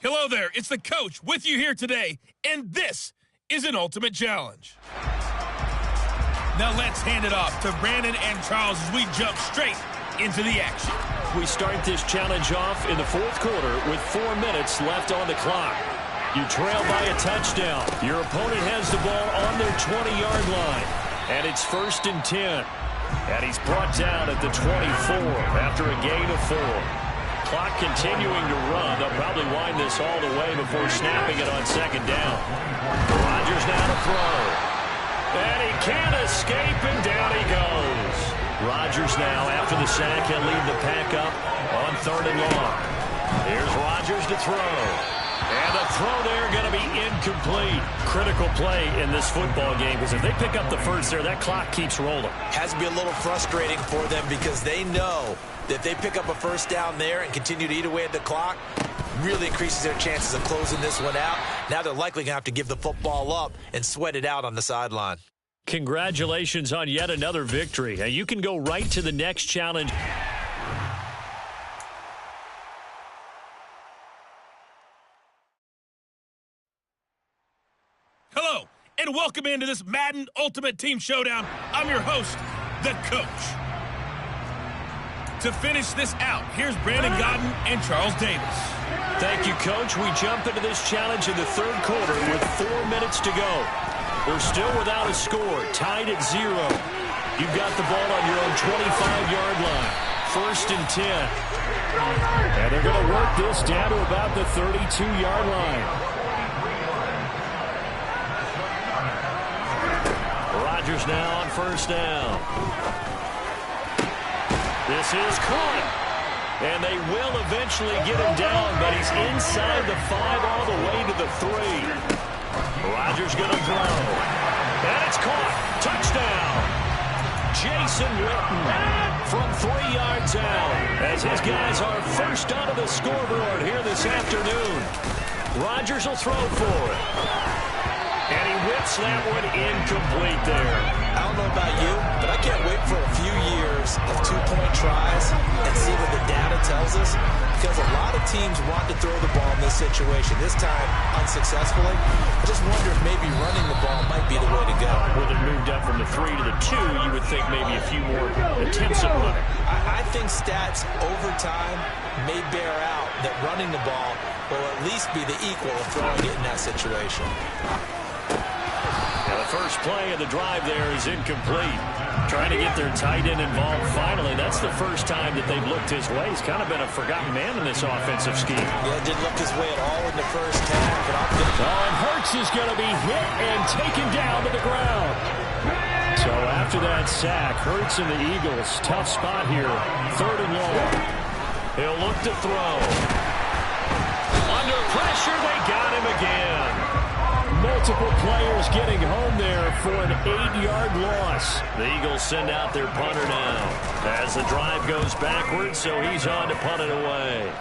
Hello there, it's the coach with you here today, and this is an ultimate challenge. Now let's hand it off to Brandon and Charles as we jump straight into the action. We start this challenge off in the fourth quarter with 4 minutes left on the clock. You trail by a touchdown. Your opponent has the ball on their 20-yard line, and it's 1st and 10. And he's brought down at the 24 after a gain of 4. Clock continuing to run. They'll probably wind this all the way before snapping it on 2nd down. Rodgers now to throw. And he can't escape, and down he goes. Rodgers now, after the sack, he'll lead the pack up on 3rd and long. Here's Rodgers to throw. And the throw there going to be incomplete. Critical play in this football game, because if they pick up the first there, that clock keeps rolling. Has to be a little frustrating for them because they know that if they pick up a first down there and continue to eat away at the clock, really increases their chances of closing this one out. Now they're likely going to have to give the football up and sweat it out on the sideline. Congratulations on yet another victory. Now you can go right to the next challenge. Hello, and welcome into this Madden Ultimate Team Showdown. I'm your host, the coach. To finish this out, here's Brandon Gaudin and Charles Davis. Thank you, Coach. We jump into this challenge in the third quarter with 4 minutes to go. We're still without a score, tied at 0. You've got the ball on your own 25-yard line, 1st and 10. And they're going to work this down to about the 32-yard line. Rodgers now on 1st down. This is caught. And they will eventually get him down, but he's inside the 5 all the way to the 3. Rodgers going to throw. And it's caught. Touchdown. Jason Witten from 3 yards out as his guys are first onto the scoreboard here this afternoon. Rodgers will throw for it. And he whips that one incomplete there. I don't know about you, but I can't wait for a few years of 2-point tries and see what the data tells us, because a lot of teams want to throw the ball in this situation, this time unsuccessfully. I just wonder if maybe running the ball might be the way to go. With it moved up from the 3 to the 2, you would think maybe a few more attempts at running. I think stats over time may bear out that running the ball will at least be the equal of throwing it in that situation. Now the first play of the drive there is incomplete. Trying to get their tight end involved finally. That's the first time that they've looked his way. He's kind of been a forgotten man in this offensive scheme. Yeah, didn't look his way at all in the first half. But and Hurts is going to be hit and taken down to the ground. So after that sack, Hurts and the Eagles, tough spot here. 3rd and long. He'll look to throw. Under pressure, they got him again. Multiple players getting home there for an 8-yard loss. The Eagles send out their punter now as the drive goes backwards, so he's on to punt it away.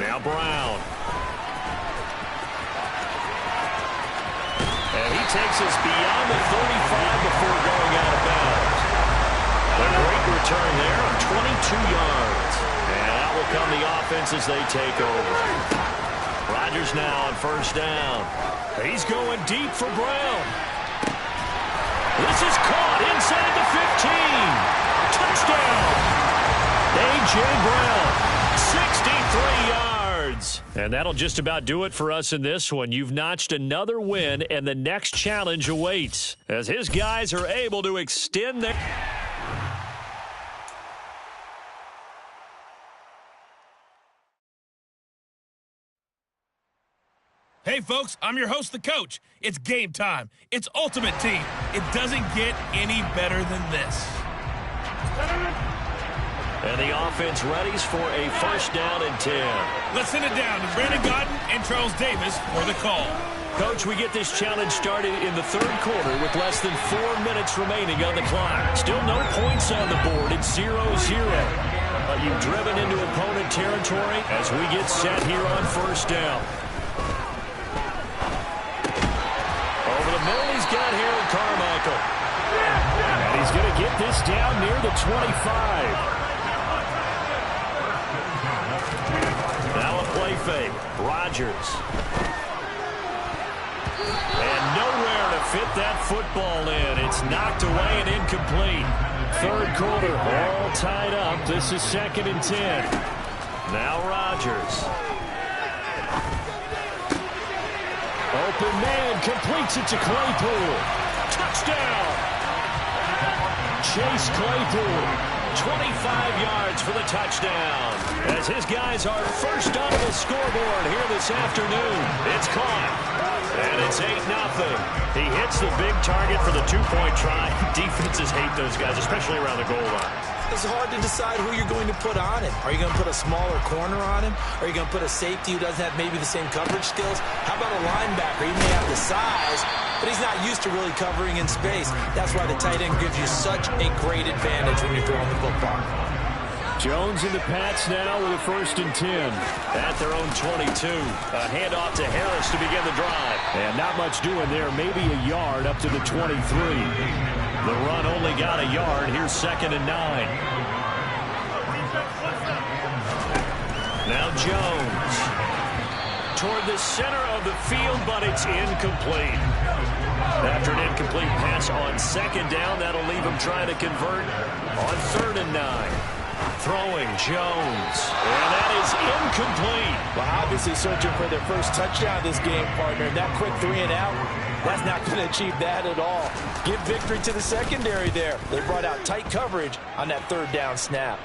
Now Brown. And he takes us beyond the 35 before going out of bounds. A great return there of 22 yards. And out will come the offense as they take over. Rodgers now on 1st down. He's going deep for Brown. This is caught inside the 15. Touchdown. A.J. Brown, 63 yards. And that'll just about do it for us in this one. You've notched another win, and the next challenge awaits as his guys are able to extend their... Hey, folks, I'm your host, the coach. It's game time. It's Ultimate Team. It doesn't get any better than this. And the offense readies for a 1st down and 10. Let's send it down to Brandon Gaudin and Charles Davis for the call. Coach, we get this challenge started in the third quarter with less than 4 minutes remaining on the clock. Still no points on the board. It's 0-0. But you've driven into opponent territory as we get set here on 1st down. Over the middle, he's got Harold Carmichael. And he's going to get this down near the 25. Now a play fake. Rodgers. And nowhere to fit that football in. It's knocked away and incomplete. Third quarter, all tied up. This is 2nd and 10. Now Rodgers. Open man, completes it to Claypool. Touchdown! Chase Claypool, 25 yards for the touchdown. As his guys are first onto the scoreboard here this afternoon. It's caught. And it's 8-0. He hits the big target for the two-point try. Defenses hate those guys, especially around the goal line. It's hard to decide who you're going to put on him. Are you going to put a smaller corner on him? Are you going to put a safety who doesn't have maybe the same coverage skills? How about a linebacker? He may have the size, but he's not used to really covering in space. That's why the tight end gives you such a great advantage when you're throwing the football. Jones and the Pats now with a 1st and 10 at their own 22. A handoff to Harris to begin the drive. And not much doing there. Maybe a yard up to the 23. The run only got a yard. Here's 2nd and 9. Now Jones. Toward the center of the field, but it's incomplete. After an incomplete pass on 2nd down, that'll leave him trying to convert on 3rd and 9. Throwing Jones, and that is incomplete. Well, obviously searching for their first touchdown this game, partner. That quick 3 and out, that's not going to achieve that at all. Give victory to the secondary there. They brought out tight coverage on that 3rd down snap.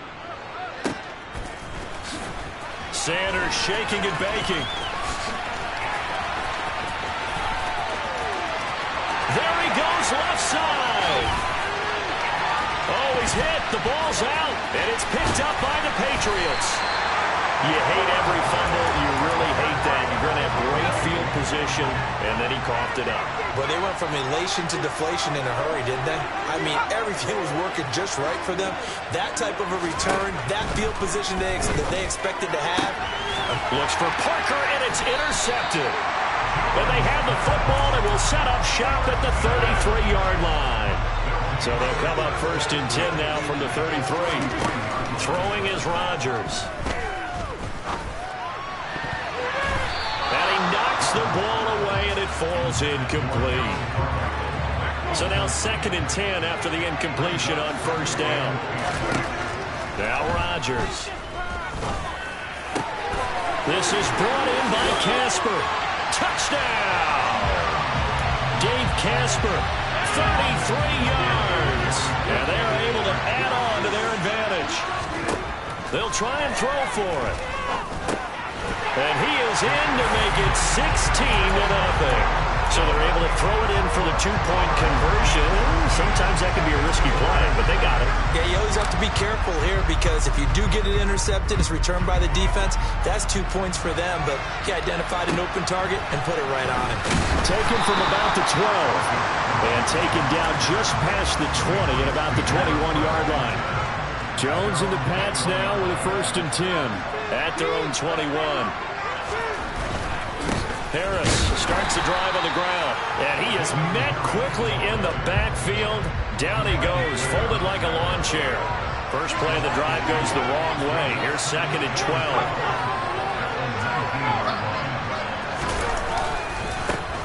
Sanders shaking and baking. There he goes, left side. Oh, he's hit. The ball's out. And it's picked up by the Patriots. You hate every fumble. You really hate that. You're going to have great field position. And then he coughed it up. But they went from elation to deflation in a hurry, didn't they? I mean, everything was working just right for them. That type of a return, that field position that they expected to have. Looks for Parker, and it's intercepted. And they have the football and will set up shop at the 33-yard line. So they'll come up 1st and 10 now from the 33. Throwing is Rodgers. And he knocks the ball away, and it falls incomplete. So now 2nd and 10 after the incompletion on 1st down. Now Rodgers. This is brought in by Casper. Touchdown! Dave Casper. 33 yards. And they're able to add on to their advantage. They'll try and throw for it. And he is in to make it 16-0. So they're able to throw it in for the two-point conversion. Sometimes that can be a risky play, but they got it. Yeah, you always have to be careful here because if you do get it intercepted, it's returned by the defense. That's 2 points for them, but he identified an open target and put it right on him. Taken from about the 12 and taken down just past the 20 at about the 21-yard line. Jones and the Pats now with a 1st and 10 at their own 21. Harris starts the drive on the ground, and he is met quickly in the backfield. Down he goes, folded like a lawn chair. First play of the drive goes the wrong way. Here's 2nd and 12.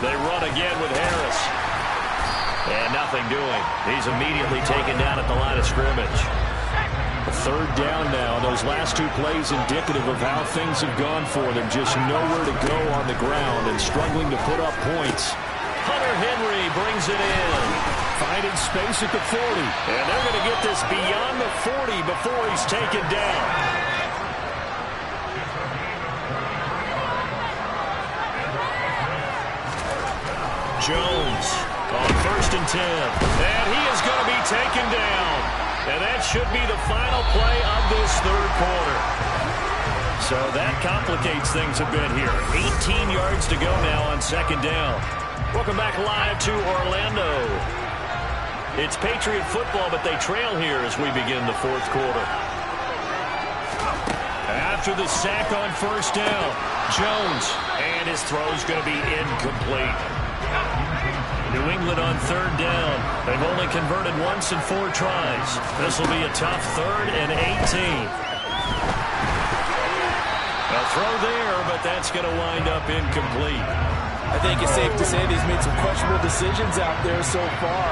They run again with Harris. And nothing doing. He's immediately taken down at the line of scrimmage. 3rd down now. Those last 2 plays indicative of how things have gone for them. Just nowhere to go on the ground and struggling to put up points. Hunter Henry brings it in. Finding space at the 40. And they're going to get this beyond the 40 before he's taken down. Jones on 1st and 10. And he is going to be taken down. And that should be the final play of this 3rd quarter. So that complicates things a bit here. 18 yards to go now on 2nd down. Welcome back live to Orlando. It's Patriot football, but they trail here as we begin the 4th quarter. After the sack on 1st down, Jones, and his throw's going to be incomplete. New England on 3rd down. They've only converted once in 4 tries. This will be a tough 3rd and 18. A throw there, but that's going to wind up incomplete. I think it's safe to say that he's made some questionable decisions out there so far.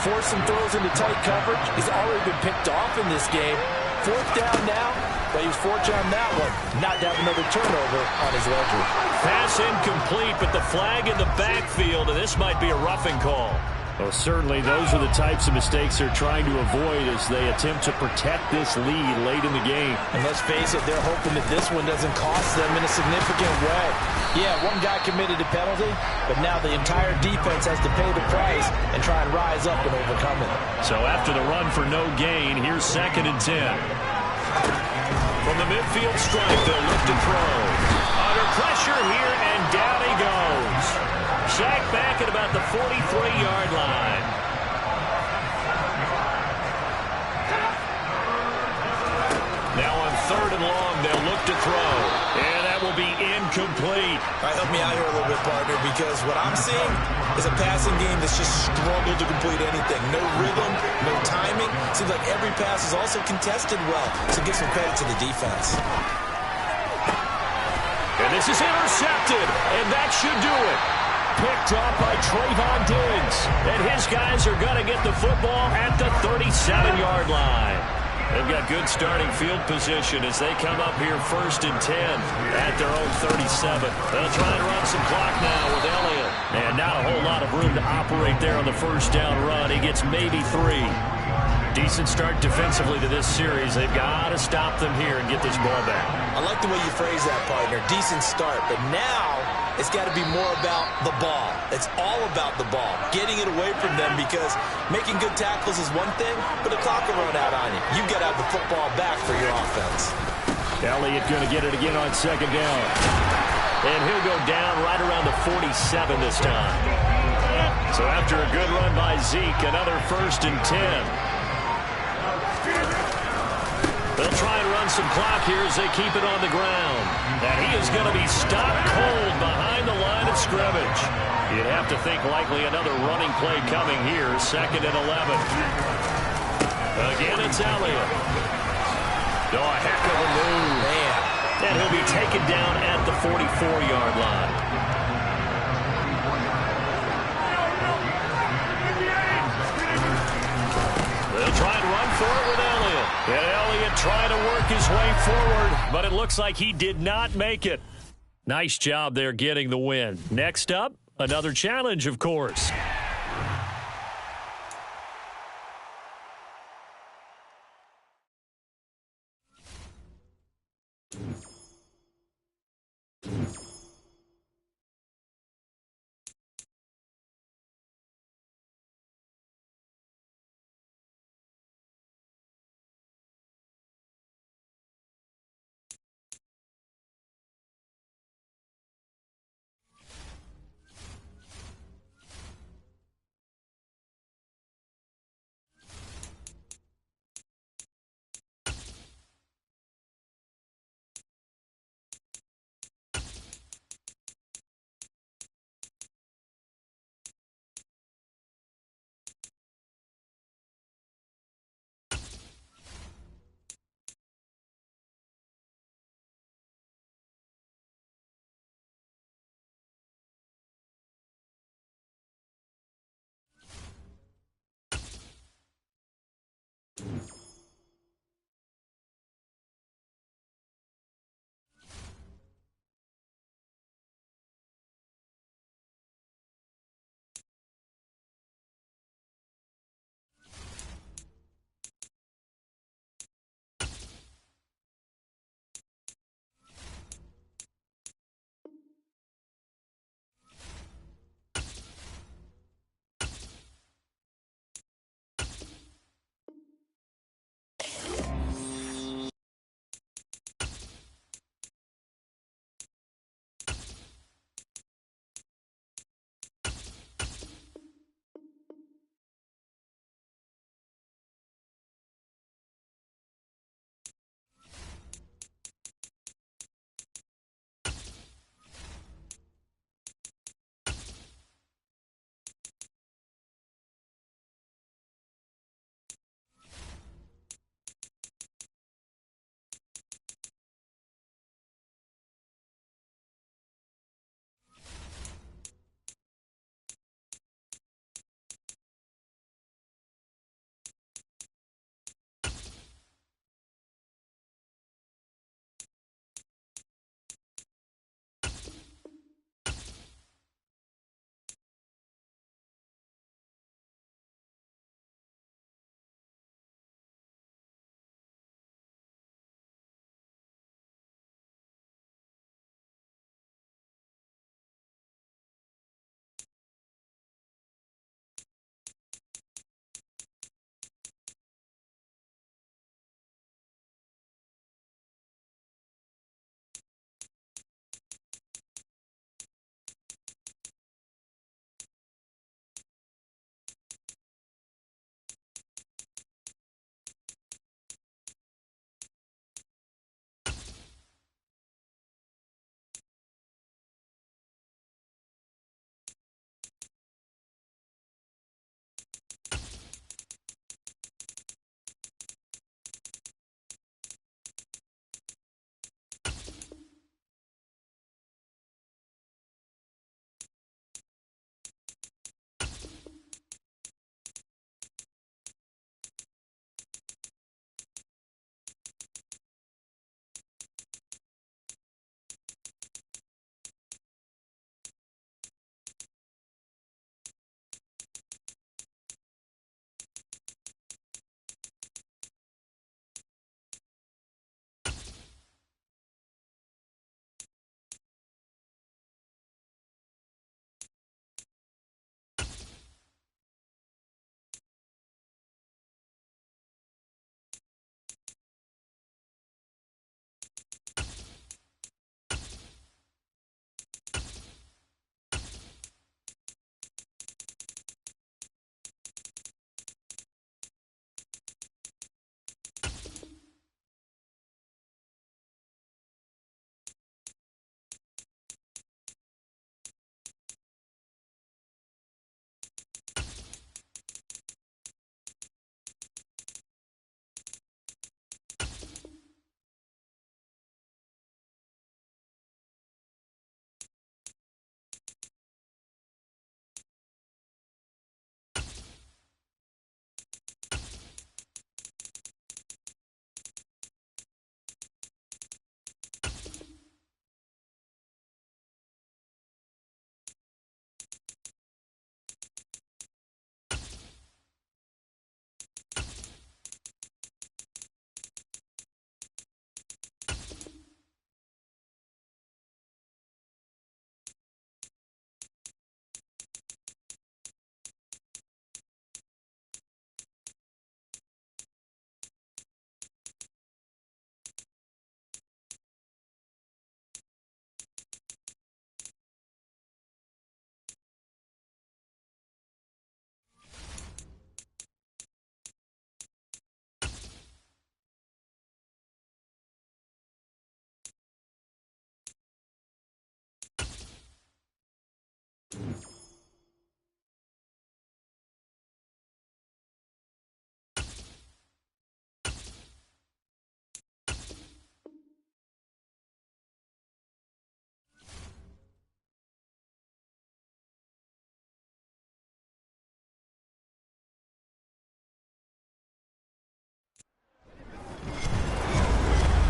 Forced some throws into tight coverage. He's already been picked off in this game. Fourth down now, but he was fortunate on that one, not to have another turnover on his ledger. Pass incomplete, but the flag in the backfield, and this might be a roughing call. Well, certainly those are the types of mistakes they're trying to avoid as they attempt to protect this lead late in the game. And let's face it, they're hoping that this one doesn't cost them in a significant way. Yeah, one guy committed a penalty, but now the entire defense has to pay the price and try and rise up and overcome it. So after the run for no gain, here's 2nd and 10. From the midfield stripe, they'll look to throw. Under pressure here, and down he goes. Sacked back at about the 43-yard line. Now on 3rd and long, they'll look to throw. And that will be incomplete. All right, help me out here a little bit, partner, because what I'm seeing is a passing game that's just struggled to complete anything. No rhythm, no timing. Seems like every pass is also contested well, so give some credit to the defense. And this is intercepted, and that should do it. Picked off by Trayvon Diggs. And his guys are going to get the football at the 37-yard line. They've got good starting field position as they come up here 1st and 10 at their own 37. They'll try and run some clock now with Elliott. And not a whole lot of room to operate there on the first down run. He gets maybe 3. Decent start defensively to this series. They've got to stop them here and get this ball back. I like the way you phrase that, partner. Decent start, but now it's got to be more about the ball. It's all about the ball, getting it away from them, because making good tackles is one thing, but the clock will run out on you. You've got to have the football back for your offense. Elliott going to get it again on 2nd down. And he'll go down right around the 47 this time. So after a good run by Zeke, another 1st and 10. They'll try and run some clock here as they keep it on the ground. And he is going to be stopped cold behind the line of scrimmage. You'd have to think likely another running play coming here, 2nd and 11. Again, it's Elliott. Oh, a heck of a move. Man. And he'll be taken down at the 44-yard line. They'll try and run for it with Elliott. And Elliott trying to work his way forward, but it looks like he did not make it. Nice job there getting the win. Next up, another challenge, of course.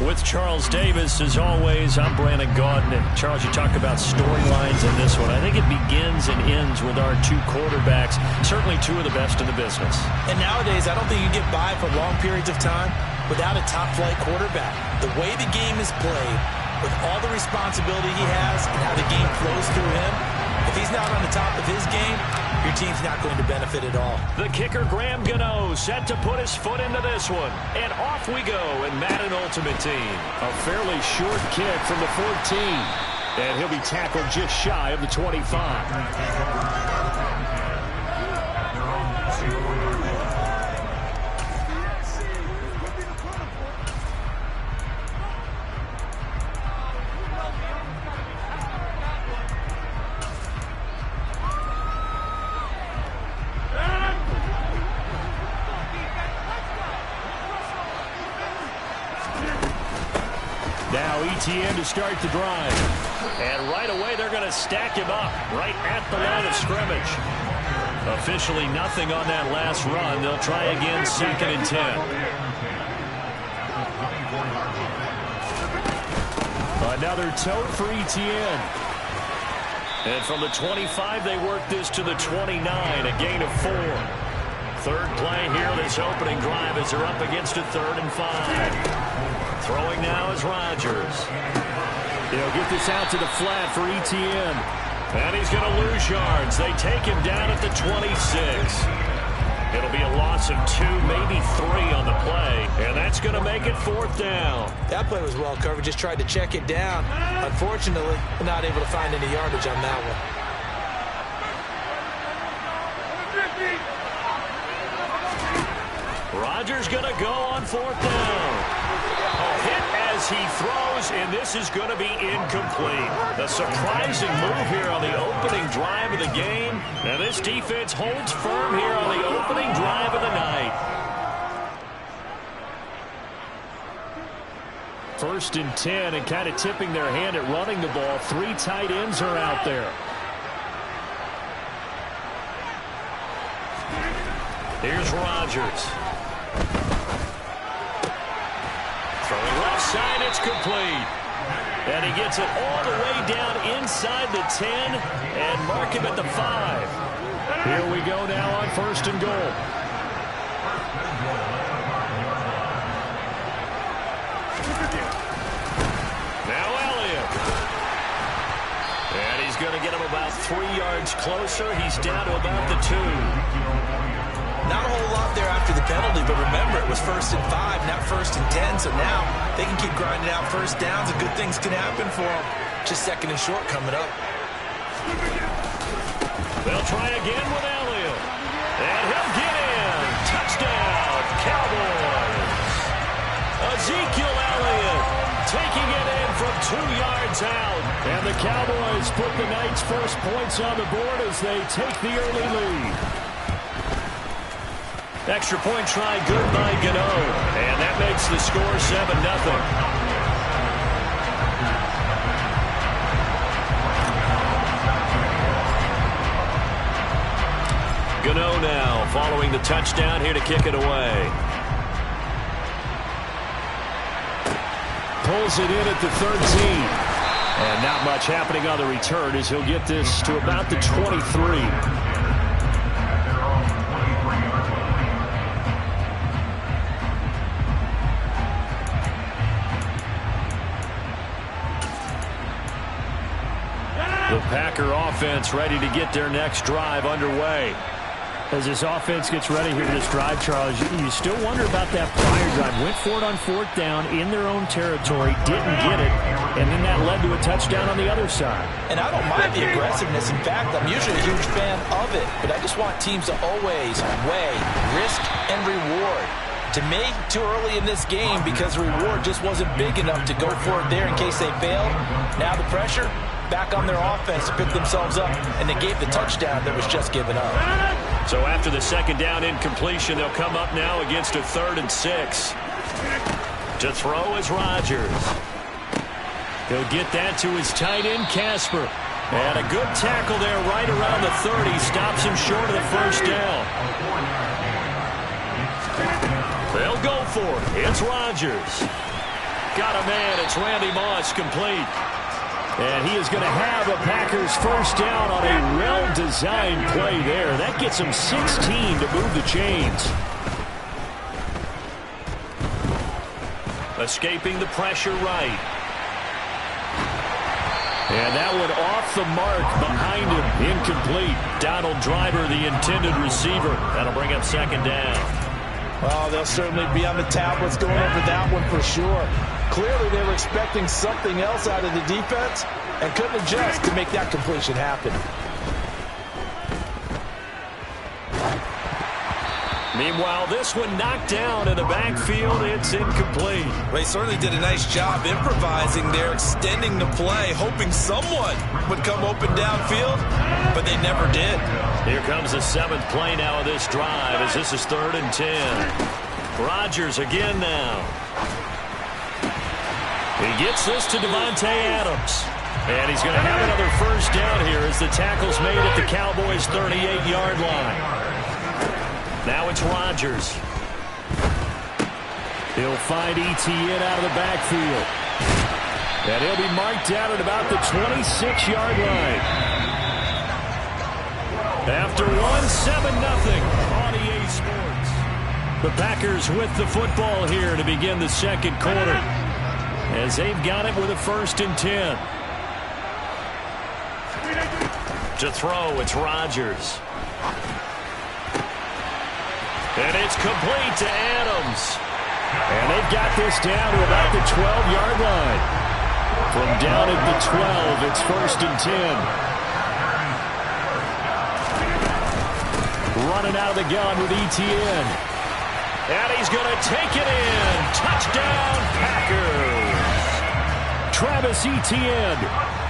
With Charles Davis, as always, I'm Brandon Gaudin. And Charles, you talk about storylines in this one. I think it begins and ends with our two quarterbacks, certainly two of the best in the business. And nowadays, I don't think you get by for long periods of time without a top-flight quarterback. The way the game is played, with all the responsibility he has and how the game flows through him, if he's not on the top of his game, your team's not going to benefit at all. The kicker, Graham Gano, set to put his foot into this one. And off we go in Madden Ultimate Team. A fairly short kick from the 14. And he'll be tackled just shy of the 25. Now ETN to start the drive. And right away they're going to stack him up right at the line of scrimmage. Officially nothing on that last run. They'll try again, 2nd and 10. Another toe for ETN. And from the 25 they work this to the 29, a gain of 4. Third play here this opening drive as they're up against a 3rd and 5. Throwing now is Rodgers. He'll get this out to the flat for ETN. And he's going to lose yards. They take him down at the 26. It'll be a loss of 2, maybe 3 on the play. And that's going to make it 4th down. That play was well covered. Just tried to check it down. Unfortunately, not able to find any yardage on that one. Rodgers going to go on 4th down. A hit as he throws, and this is going to be incomplete. A surprising move here on the opening drive of the game, and this defense holds firm here on the opening drive of the night. 1st and 10, and kind of tipping their hand at running the ball. 3 tight ends are out there. Here's Rodgers. Throwing left side, it's complete. And he gets it all the way down inside the 10 and mark him at the 5. Here we go now on 1st and goal. Now Elliott. And he's going to get him about 3 yards closer. He's down to about the 2. Not a whole lot there after the penalty, but remember, it was 1st and 5, not 1st and 10, so now they can keep grinding out 1st downs and good things can happen for them. Just 2nd and short coming up. They'll try again with Elliott. And he'll get in. Touchdown, Cowboys. Ezekiel Elliott taking it in from 2 yards out. And the Cowboys put the night's first points on the board as they take the early lead. Extra point try good by Gano. And that makes the score 7-0. Gano now following the touchdown here to kick it away. Pulls it in at the 13. And not much happening on the return as he'll get this to about the 23. The Packer offense ready to get their next drive underway. As this offense gets ready here for this drive, Charles, you still wonder about that prior drive. Went for it on 4th down in their own territory, didn't get it, and then that led to a touchdown on the other side. And I don't mind the aggressiveness. In fact, I'm usually a huge fan of it, but I just want teams to always weigh risk and reward. To me, too early in this game because the reward just wasn't big enough to go for it there in case they failed. Now the pressure, back on their offense to pick themselves up, and they gave the touchdown that was just given up. So after the second down incompletion, they'll come up now against a 3rd and 6. To throw is Rodgers. He'll get that to his tight end, Casper. And a good tackle there right around the 30. Stops him short of the first down. They'll go for it. It's Rodgers. Got a man. It's Randy Moss, complete. And he is going to have a Packers first down on a well-designed play there. That gets him 16 to move the chains. Escaping the pressure right. And that one off the mark behind him. Incomplete. Donald Driver, the intended receiver. That'll bring up second down. Oh, they'll certainly be on the tablets going over that one for sure. Clearly they were expecting something else out of the defense and couldn't adjust to make that completion happen. Meanwhile, this one knocked down in the backfield. It's incomplete. Well, they certainly did a nice job improvising there, extending the play, hoping someone would come open downfield, but they never did. Here comes the 7th play now of this drive as this is 3rd and 10. Rodgers again now. He gets this to Devontae Adams. And he's going to have another first down here as the tackle's made at the Cowboys' 38-yard line. Now it's Rodgers. He'll find Etienne out of the backfield. And he'll be marked down at about the 26-yard line. After 1-7-0 on EA Sports. The Packers with the football here to begin the second quarter. As they've got it with a 1st and 10. To throw, it's Rodgers. And it's complete to Adams. And they've got this down to about the 12-yard line. From down at the 12, it's 1st and 10. Running out of the gun with Etienne. And he's going to take it in. Touchdown, Packers. Travis Etienne,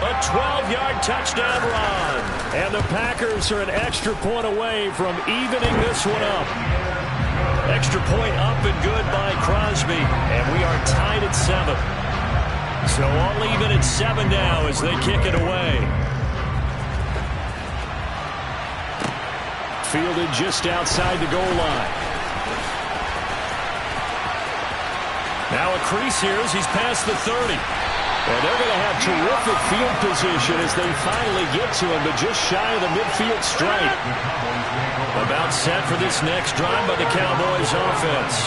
a 12-yard touchdown run. And the Packers are an extra point away from evening this one up. Extra point up and good by Crosby. And we are tied at 7. So all even at 7 now as they kick it away. Fielded just outside the goal line. Now a crease here as he's past the 30. And they're going to have terrific field position as they finally get to him, but just shy of the midfield stripe. About set for this next drive by the Cowboys offense.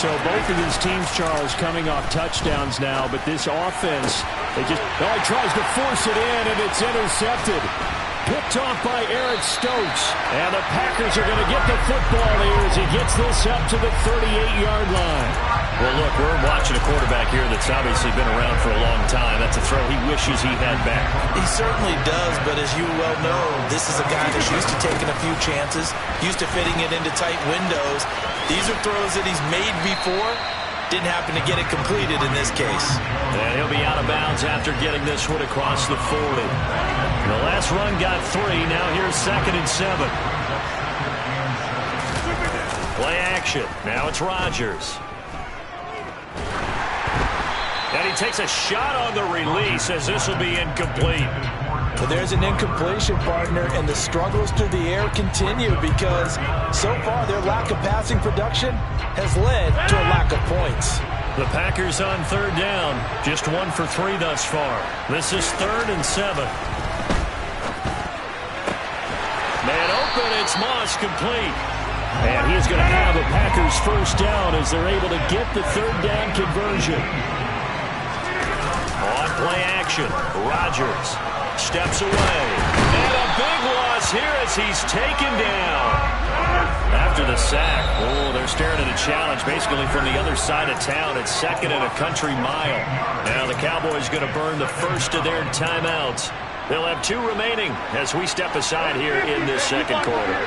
So both of these teams, Charles, coming off touchdowns now, but this offense, he tries to force it in, and it's intercepted. Picked off by Eric Stokes. And the Packers are going to get the football here as he gets this up to the 38-yard line. Well, look, we're watching a quarterback here that's obviously been around for a long time. That's a throw he wishes he had back. He certainly does, but as you well know, this is a guy that's used to taking a few chances, used to fitting it into tight windows. These are throws that he's made before. Didn't happen to get it completed in this case. And he'll be out of bounds after getting this one across the 40. The last run got 3. Now here's 2nd and 7. Play action. Now it's Rodgers. And he takes a shot on the release as this will be incomplete. But there's an incompletion, partner, and the struggles through the air continue because so far their lack of passing production has led to a lack of points. The Packers on 3rd down, just 1 for 3 thus far. This is 3rd and 7. Man open, it's Moss, complete. And he is going to have a Packers first down as they're able to get the 3rd down conversion. On play action, Rodgers steps away. And a big loss here as he's taken down. After the sack, they're staring at a challenge basically from the other side of town. It's 2nd and a country mile. Now the Cowboys going to burn the first of their timeouts. They'll have 2 remaining as we step aside here in this second quarter.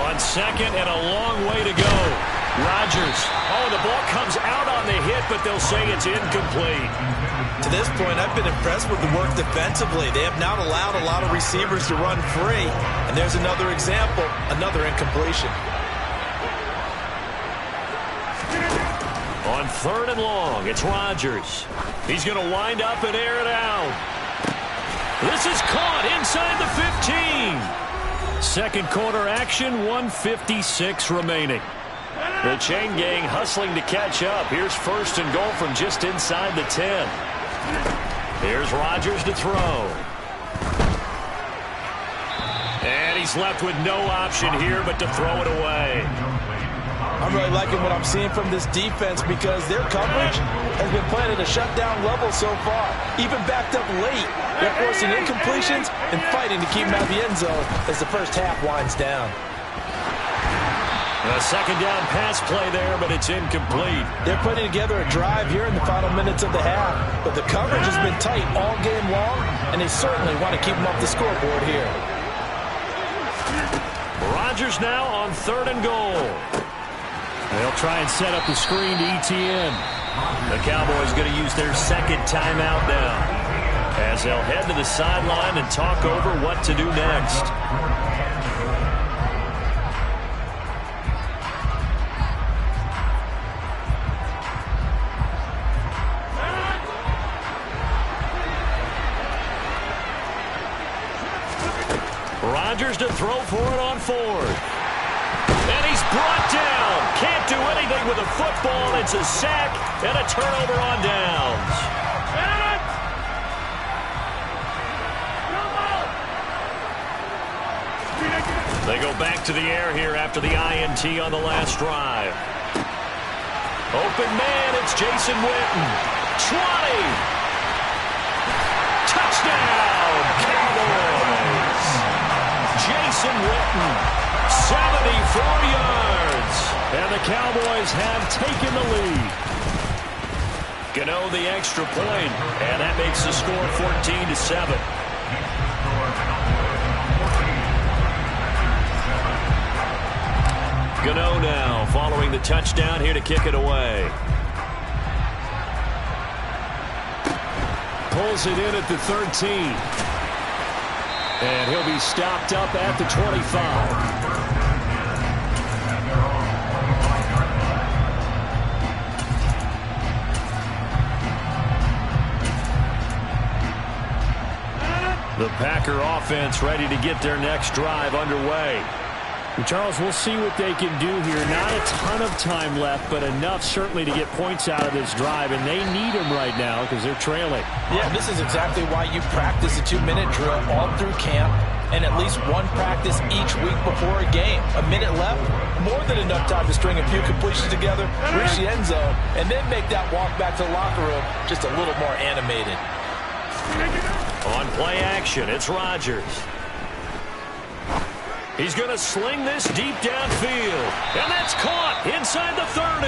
On 2nd and a long way to go. Rodgers. Oh, the ball comes out on the hit, but they'll say it's incomplete. To this point, I've been impressed with the work defensively. They have not allowed a lot of receivers to run free. And there's another example, another incompletion. On 3rd and long, it's Rodgers. He's going to wind up and air it out. This is caught inside the 15. Second quarter action, 1:56 remaining. The chain gang hustling to catch up. Here's 1st and goal from just inside the 10. Here's Rodgers to throw. And he's left with no option here but to throw it away. I'm really liking what I'm seeing from this defense because their coverage has been playing at a shutdown level so far. Even backed up late, they're forcing incompletions and fighting to keep them out of the end zone as the first half winds down. A second down pass play there, but it's incomplete. They're putting together a drive here in the final minutes of the half, but the coverage has been tight all game long, and they certainly want to keep them off the scoreboard here. Rodgers now on 3rd and goal. They'll try and set up the screen to ETN. The Cowboys going to use their second timeout now, as they'll head to the sideline and talk over what to do next. Rodgers to throw for it on 4th. And he's brought down. Can't do anything with a football. It's a sack and a turnover on downs. They go back to the air here after the INT on the last drive. Open man, it's Jason Witten. 20. Touchdown, Cowboys. Jason Witten, 74 yards. And the Cowboys have taken the lead. Gano the extra point, and that makes the score 14-7. Gano now following the touchdown here to kick it away. Pulls it in at the 13. And he'll be stopped up at the 25. The Packer offense ready to get their next drive underway. Charles, we'll see what they can do here. Not a ton of time left, but enough certainly to get points out of this drive, and they need them right now because they're trailing. Yeah, this is exactly why you practice a 2-minute drill all through camp and at least one practice each week before a game. A minute left, more than enough time to string a few completions together, reach the end zone, and then make that walk back to the locker room just a little more animated. On play action, it's Rodgers. He's going to sling this deep downfield. And that's caught inside the 30.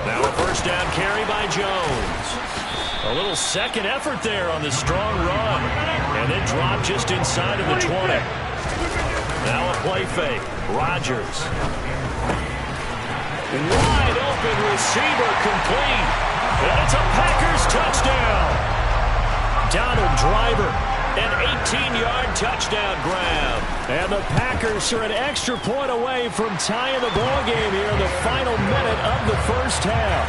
Now a first down carry by Jones. A little second effort there on the strong run. And then dropped just inside of the 20. Now a play fake. Rodgers. Wide open receiver complete. And it's a Packers touchdown. Donald Driver, an 18-yard touchdown grab. And the Packers are an extra point away from tying the ball game here in the final minute of the first half.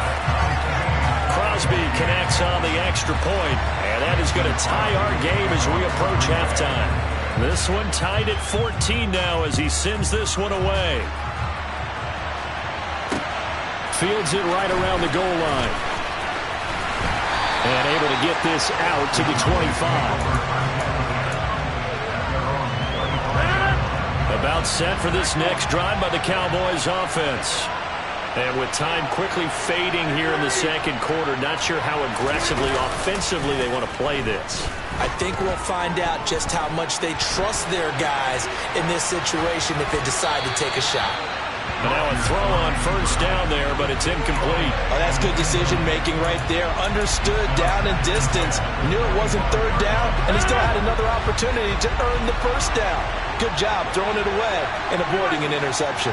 Crosby connects on the extra point, and that is going to tie our game as we approach halftime. This one tied at 14 now as he sends this one away. Fields it right around the goal line. And able to get this out to the 25. About set for this next drive by the Cowboys offense. And with time quickly fading here in the second quarter, not sure how aggressively, offensively they want to play this. I think we'll find out just how much they trust their guys in this situation if they decide to take a shot. And now a throw on first down there, but it's incomplete. Oh, that's good decision-making right there. Understood down and distance. Knew it wasn't third down, and he still had another opportunity to earn the first down. Good job throwing it away and avoiding an interception.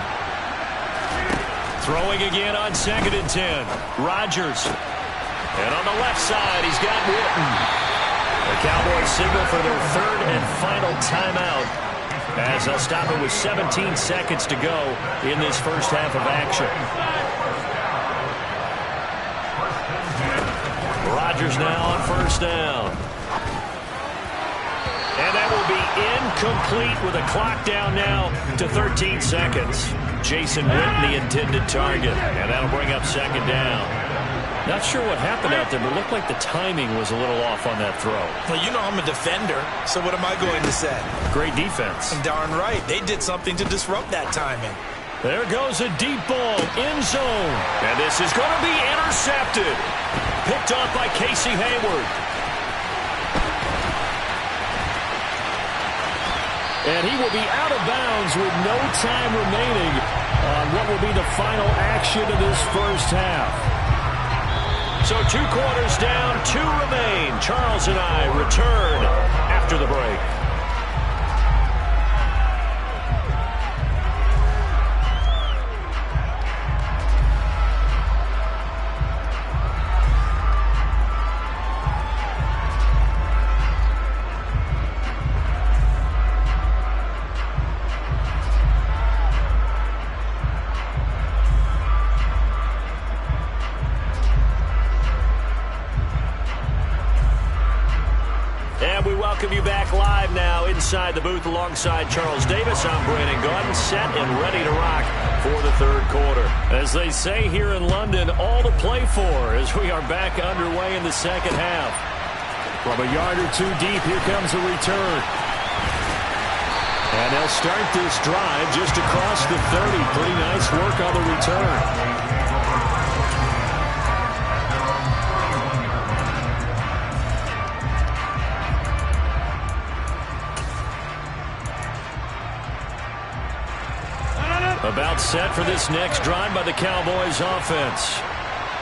Throwing again on 2nd and 10. Rodgers. And on the left side, he's got Witten. The Cowboys signal for their third and final timeout, as they'll stop it with 17 seconds to go in this first half of action. Rodgers now on first down. And that will be incomplete with a clock down now to 13 seconds. Jason Witten, the intended target, and that'll bring up 2nd down. Not sure what happened out there, but it looked like the timing was a little off on that throw. Well, you know I'm a defender, so what am I going to say? Great defense. Darn right. They did something to disrupt that timing. There goes a deep ball, end zone. And this is going to be intercepted. Picked off by Casey Hayward. And he will be out of bounds with no time remaining on what will be the final action of this first half. So 2 quarters down, 2 remain. Charles and I return after the break. Welcome you back live now inside the booth alongside Charles Davis. I'm Brandon Gaudin, set and ready to rock for the third quarter. As they say here in London, all to play for as we are back underway in the second half. From a yard or 2 deep, here comes a return. And they'll start this drive just across the 30. Pretty nice work on the return. About set for this next drive by the Cowboys offense.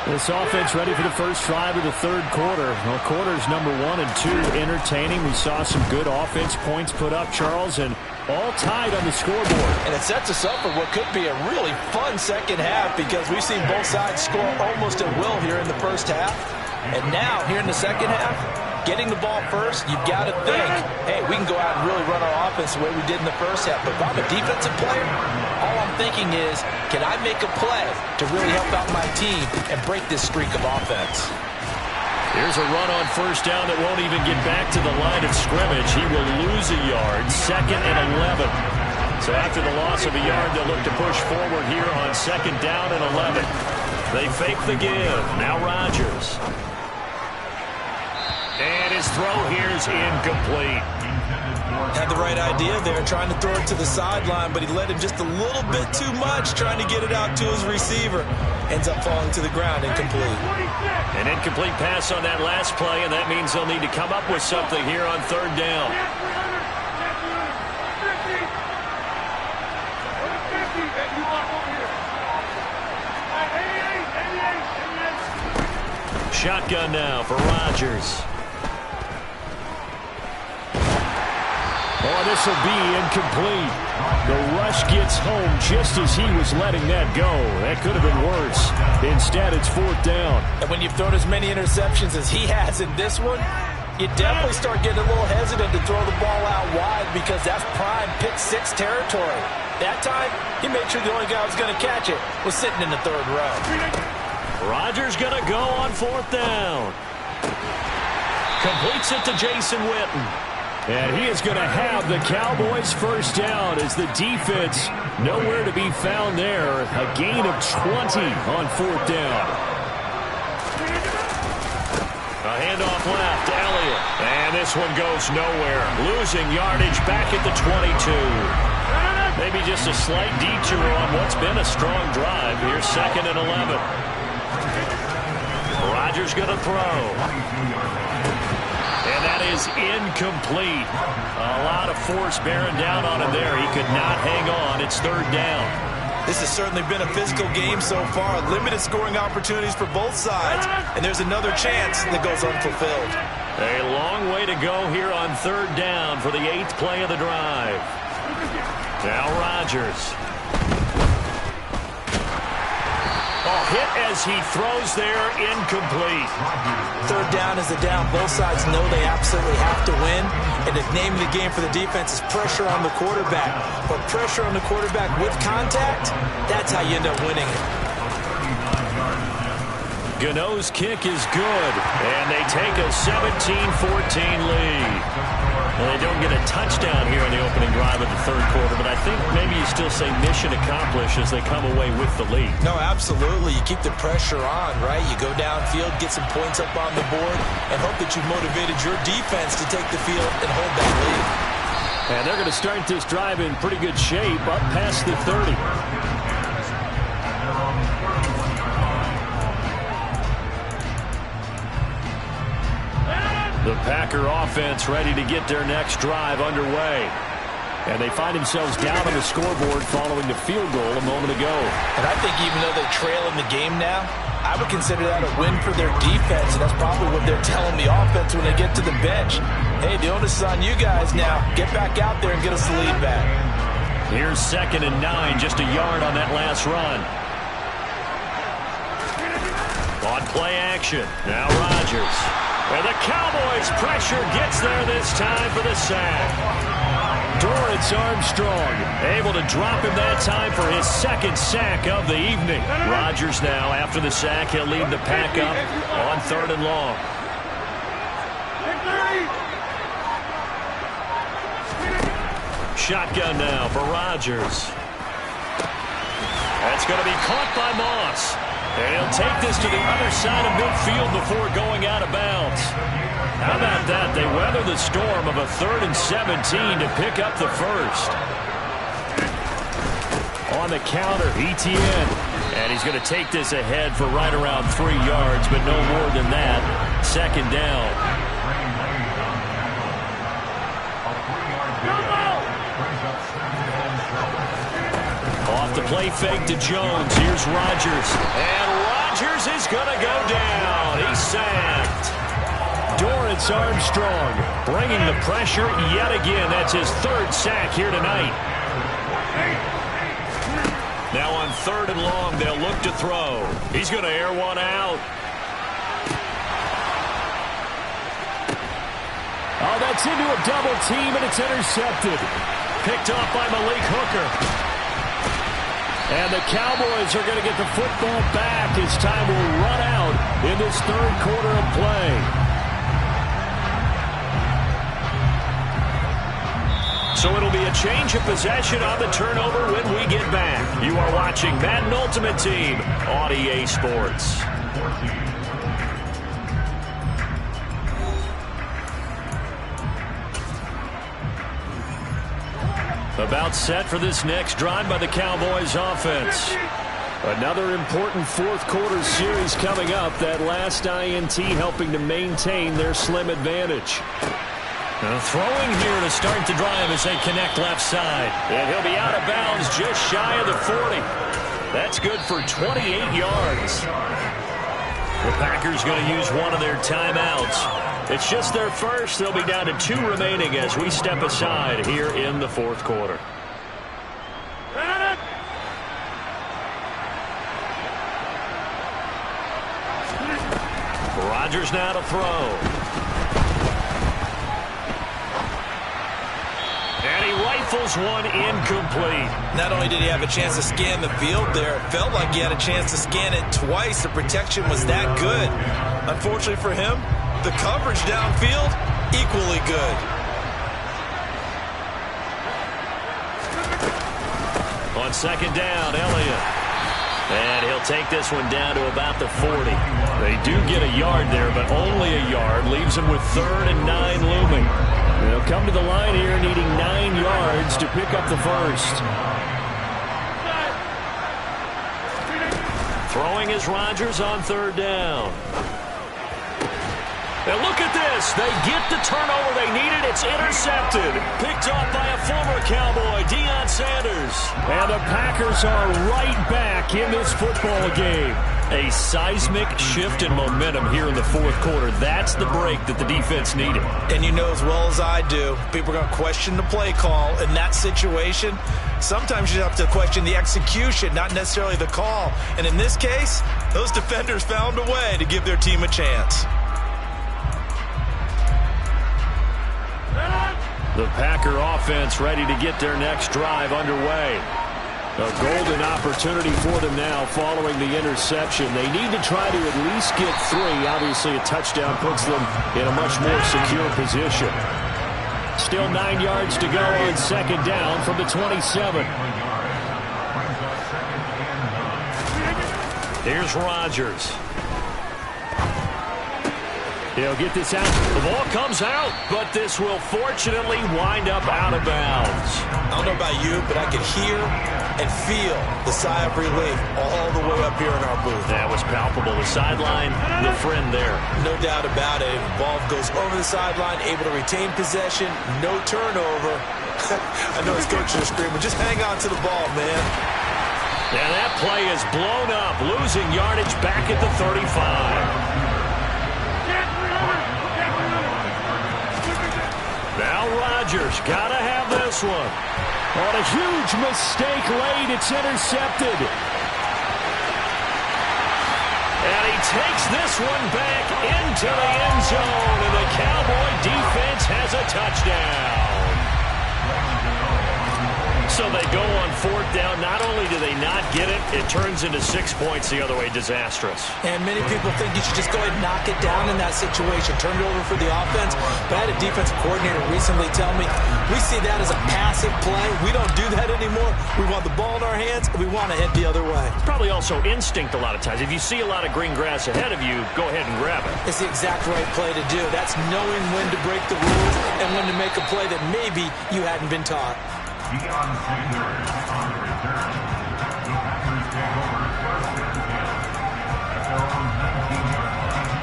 This offense ready for the first drive of the third quarter. Well, quarters number 1 and 2 entertaining. We saw some good offense points put up, Charles, and all tied on the scoreboard. And it sets us up for what could be a really fun second half because we've seen both sides score almost at will here in the first half. And now, here in the second half, getting the ball first, you've got to think, hey, we can go out and really run our offense the way we did in the first half. But if I'm a defensive player, all I'm thinking is, can I make a play to really help out my team and break this streak of offense? Here's a run on first down that won't even get back to the line of scrimmage. He will lose a yard, 2nd and 11. So after the loss of a yard, they'll look to push forward here on 2nd down and 11. They fake the give. Now Rodgers. And his throw here is incomplete. Had the right idea there, trying to throw it to the sideline, but he led him just a little bit too much, trying to get it out to his receiver. Ends up falling to the ground, incomplete. An incomplete pass on that last play, and that means they'll need to come up with something here on 3rd down. Shotgun now for Rodgers. Oh, this will be incomplete. The rush gets home just as he was letting that go. That could have been worse. Instead, it's 4th down. And when you've thrown as many interceptions as he has in this one, you definitely start getting a little hesitant to throw the ball out wide because that's prime pick 6 territory. That time, he made sure the only guy who was going to catch it was sitting in the 3rd row. Rodgers going to go on 4th down. Completes it to Jason Witten. And he is going to have the Cowboys first down as the defense nowhere to be found there. A gain of 20 on 4th down. A handoff left to Elliott. And this one goes nowhere. Losing yardage back at the 22. Maybe just a slight detour on what's been a strong drive. Here's 2nd and 11. Rodgers going to throw. And that is incomplete. A lot of force bearing down on him there. He could not hang on. It's 3rd down. This has certainly been a physical game so far. Limited scoring opportunities for both sides. And there's another chance that goes unfulfilled. A long way to go here on third down for the 8th play of the drive. Now Rodgers. Oh, hit as he throws there, incomplete. Third down is the down. Both sides know they absolutely have to win. And the name of the game for the defense is pressure on the quarterback. But pressure on the quarterback with contact, that's how you end up winning it. Gano's kick is good, and they take a 17-14 lead. Well, they don't get a touchdown here in the opening drive of the third quarter, but I think maybe you still say mission accomplished as they come away with the lead. No, absolutely. You keep the pressure on, right? You go downfield, get some points up on the board, and hope that you've motivated your defense to take the field and hold that lead. And they're going to start this drive in pretty good shape, up past the 30. The Packer offense ready to get their next drive underway. And they find themselves down on the scoreboard following the field goal a moment ago. And I think even though they trail in the game now, I would consider that a win for their defense, and that's probably what they're telling the offense when they get to the bench. Hey, the onus is on you guys now. Get back out there and get us the lead back. Here's 2nd and 9, just a yard on that last run. On play action, now Rodgers. And the Cowboys' pressure gets there this time for the sack. Dorrance Armstrong able to drop him that time for his 2nd sack of the evening. Rodgers now, after the sack, he'll lead the pack up on 3rd and long. Shotgun now for Rodgers. That's going to be caught by Moss. And he'll take this to the other side of midfield before going out of bounds. How about that? They weather the storm of a 3rd and 17 to pick up the first. On the counter, Etienne. And he's going to take this ahead for right around 3 yards, but no more than that. 2nd down. Off the play fake to Jones. Here's Rodgers. And Rodgers is going to go down. He's sacked. Dorrance Armstrong bringing the pressure yet again. That's his 3rd sack here tonight. Now on 3rd and long, they'll look to throw. He's going to air one out. Oh, that's into a double team, and it's intercepted. Picked off by Malik Hooker. And the Cowboys are going to get the football back as time will run out in this 3rd quarter of play. So it'll be a change of possession on the turnover when we get back. You are watching Madden Ultimate Team on EA Sports. About set for this next drive by the Cowboys offense. Another important 4th quarter series coming up. That last INT helping to maintain their slim advantage. Now throwing here to start the drive as they connect left side. And he'll be out of bounds just shy of the 40. That's good for 28 yards. The Packers going to use one of their timeouts. It's just their first. They'll be down to 2 remaining as we step aside here in the 4th quarter. Rodgers now to throw. And he rifles one incomplete. Not only did he have a chance to scan the field there, it felt like he had a chance to scan it twice. The protection was that good. Unfortunately for him, the coverage downfield, equally good. On 2nd down, Elliott. And he'll take this one down to about the 40. They do get a yard there, but only a yard. Leaves them with 3rd and 9 looming. They'll come to the line here needing 9 yards to pick up the first. Throwing is Rodgers on 3rd down. And look at this. They get the turnover they needed. It's intercepted. Picked off by a former Cowboy, Deion Sanders. And the Packers are right back in this football game. A seismic shift in momentum here in the fourth quarter. That's the break that the defense needed. And you know as well as I do, people are going to question the play call in that situation. Sometimes you have to question the execution, not necessarily the call. And in this case, those defenders found a way to give their team a chance. The Packer offense ready to get their next drive underway. A golden opportunity for them now following the interception. They need to try to at least get 3. Obviously, a touchdown puts them in a much more secure position. Still 9 yards to go on second down from the 27. Here's Rodgers. He'll get this out. The ball comes out, but this will fortunately wind up out of bounds. I don't know about you, but I could hear and feel the sigh of relief all the way up here in our booth. That was palpable. The sideline, the friend there. No doubt about it. The ball goes over the sideline, able to retain possession, no turnover. I know his coaches are screaming, just hang on to the ball, man. And that play is blown up, losing yardage back at the 35. Now Rodgers got to have this one. On a huge mistake late, it's intercepted. And he takes this one back into the end zone, and the Cowboy defense has a touchdown. So they go on fourth down. Not only do they not get it, it turns into 6 points the other way. Disastrous. And many people think you should just go ahead and knock it down in that situation. Turn it over for the offense. But I had a defensive coordinator recently tell me, we see that as a passive play. We don't do that anymore. We want the ball in our hands, and we want to head the other way. It's probably also instinct a lot of times. If you see a lot of green grass ahead of you, go ahead and grab it. It's the exact right play to do. That's knowing when to break the rules and when to make a play that maybe you hadn't been taught. Deion Sanders on the return. The Packers take over first and 10 at their own 19-yard line.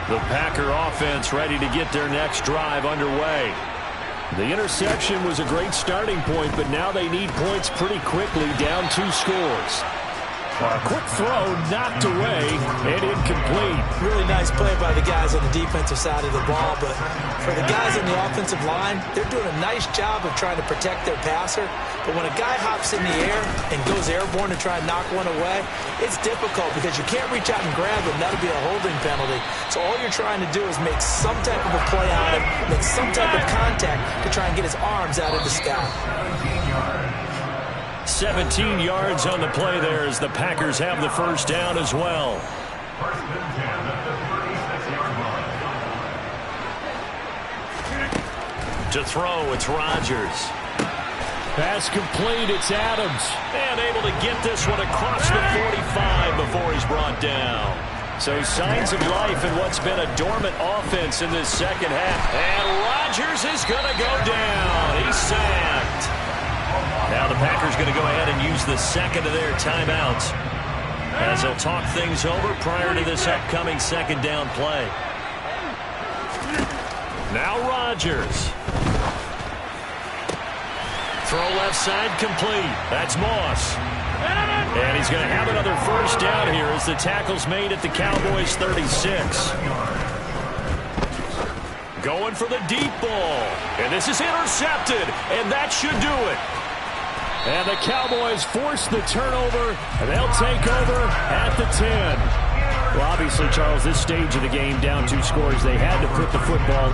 The Packer offense ready to get their next drive underway. The interception was a great starting point, but now they need points pretty quickly, down 2 scores. A quick throw knocked away and incomplete. Really nice play by the guys on the defensive side of the ball, but for the guys on the offensive line, they're doing a nice job of trying to protect their passer. But when a guy hops in the air and goes airborne to try and knock one away, it's difficult because you can't reach out and grab him. That'll be a holding penalty. So all you're trying to do is make some type of a play on him, make some type of contact to try and get his arms out of the sky. 17 yards on the play there as the Packers have the first down as well. First and 10 at the 36-yard line. To throw, it's Rodgers. Pass complete, it's Adams. And able to get this one across the 45 before he's brought down. So signs of life in what's been a dormant offense in this second half. And Rodgers is going to go down. He's sacked. Now the Packers going to go ahead and use the second of their timeouts as they'll talk things over prior to this upcoming second down play. Now Rodgers. Throw left side complete. That's Moss. And he's going to have another first down here as the tackle's made at the Cowboys' 36. Going for the deep ball. And this is intercepted. And that should do it. And the Cowboys force the turnover, and they'll take over at the 10. Well, obviously, Charles, this stage of the game, down 2 scores, they had to put the football.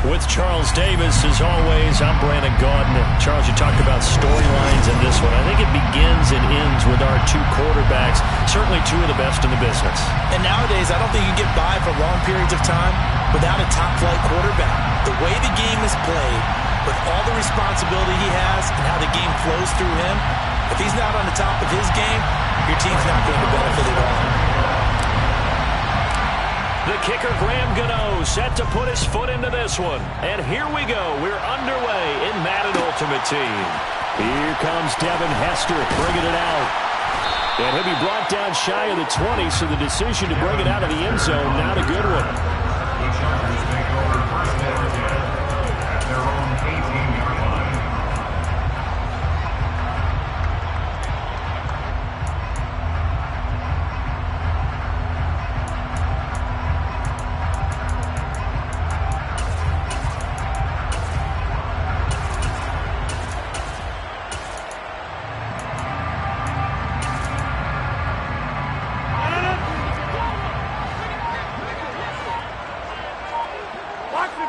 With Charles Davis, as always, I'm Brandon Gaudin. Charles, you talked about storylines in this one. I think it begins and ends with our two quarterbacks, certainly two of the best in the business. And nowadays, I don't think you can get by for long periods of time without a top-flight quarterback. The way the game is played, with all the responsibility he has and how the game flows through him, if he's not on the top of his game, your team's not going to benefit at all. The kicker, Graham Gano, set to put his foot into this one. And here we go. We're underway in Madden Ultimate Team. Here comes Devin Hester bringing it out. And he'll be brought down shy of the 20, so the decision to bring it out of the end zone, not a good one. The Chargers take over first and 10 at their own 18-yard line.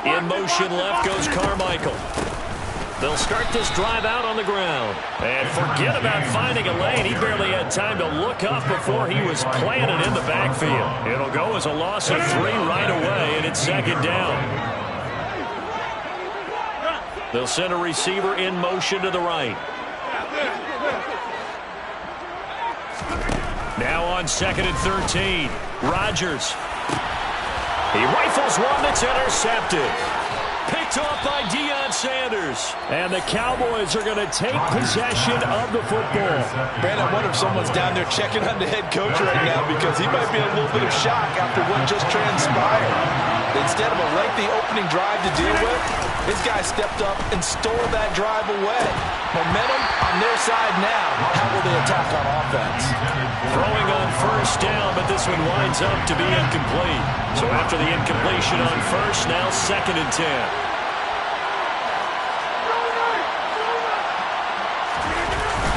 In motion left goes Carmichael. They'll start this drive out on the ground. And forget about finding a lane. He barely had time to look up before he was planted in the backfield. It'll go as a loss of 3 right away, and it's second down. They'll send a receiver in motion to the right. Now on 2nd and 13. Rodgers. He rifles one that's intercepted. Picked off by Deion Sanders. And the Cowboys are going to take possession of the football. Brandon, I wonder if someone's down there checking on the head coach right now because he might be in a little bit of shock after what just transpired. Instead of a lengthy opening drive to deal with, this guy stepped up and stole that drive away. Momentum on their side now. How will they attack on offense? Throwing on first down, but this one winds up to be incomplete. So after the incompletion on first, now 2nd and 10.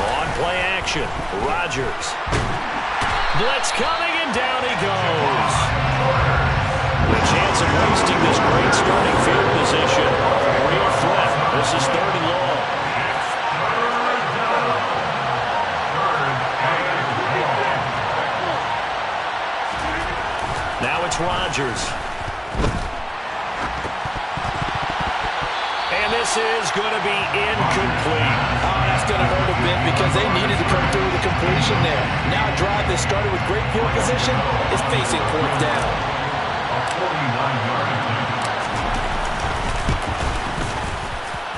On play action, Rodgers. Blitz coming, and down he goes. The chance of wasting this great starting field position. Real threat. This is 3rd and long. Now it's Rodgers. And this is going to be incomplete. Oh, that's going to hurt a bit because they needed to come through with a completion there. Now a drive that started with great field position is facing 4th down. A 49-yard attempt.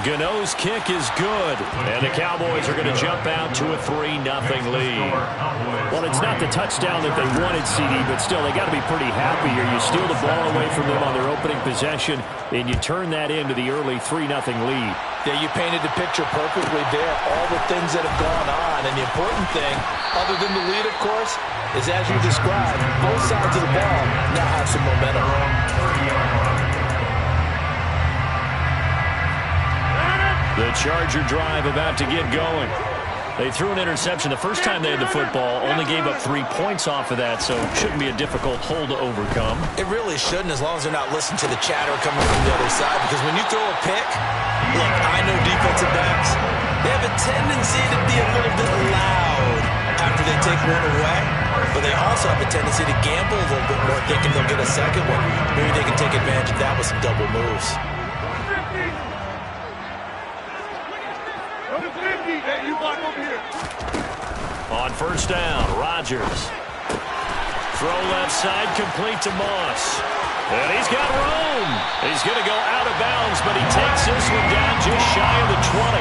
Gano's kick is good, and the Cowboys are going to jump out to a 3-0 lead. Well, it's not the touchdown that they wanted, CD, but still, they got to be pretty happy here. You steal the ball away from them on their opening possession, and you turn that into the early 3-0 lead. Yeah, you painted the picture perfectly there, all the things that have gone on. And the important thing, other than the lead, of course, is as you described, both sides of the ball now have some momentum. The Charger drive about to get going. They threw an interception the first time they had the football, only gave up 3 points off of that, so it shouldn't be a difficult hole to overcome. It really shouldn't, as long as they're not listening to the chatter coming from the other side, because when you throw a pick, look, I know defensive backs, they have a tendency to be a little bit loud after they take one away, but they also have a tendency to gamble a little bit more, thinking they'll get a second one. Maybe they can take advantage of that with some double moves. On first down, Rodgers. Throw left side, complete to Moss. And he's got room. He's going to go out of bounds, but he takes this one down just shy of the 20.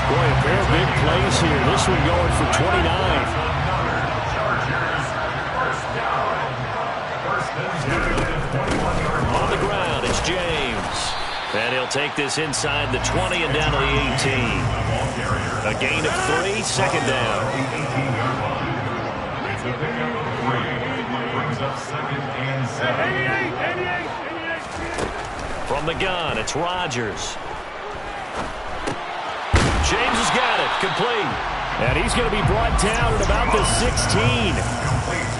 Boy, a pair of big plays here. This one going for 29. On the ground, it's James. And he'll take this inside the 20 and down to the 18. A gain of 3, second down. From the gun, it's Rodgers. James has got it, complete. And he's going to be brought down at about the 16.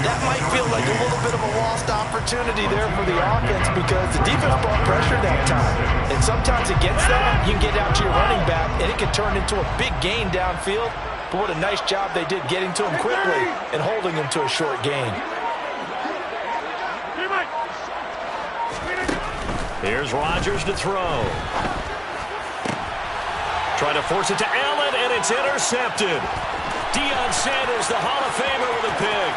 That might feel like a little bit of a lost opportunity there for the offense because the defense brought pressure that time. And sometimes against that, you can get out to your running back, and it can turn into a big gain downfield. But what a nice job they did getting to him quickly and holding him to a short gain. Here's Rodgers to throw. Trying to force it to Allen, and it's intercepted. Deion Sanders, the Hall of Famer, with a pick.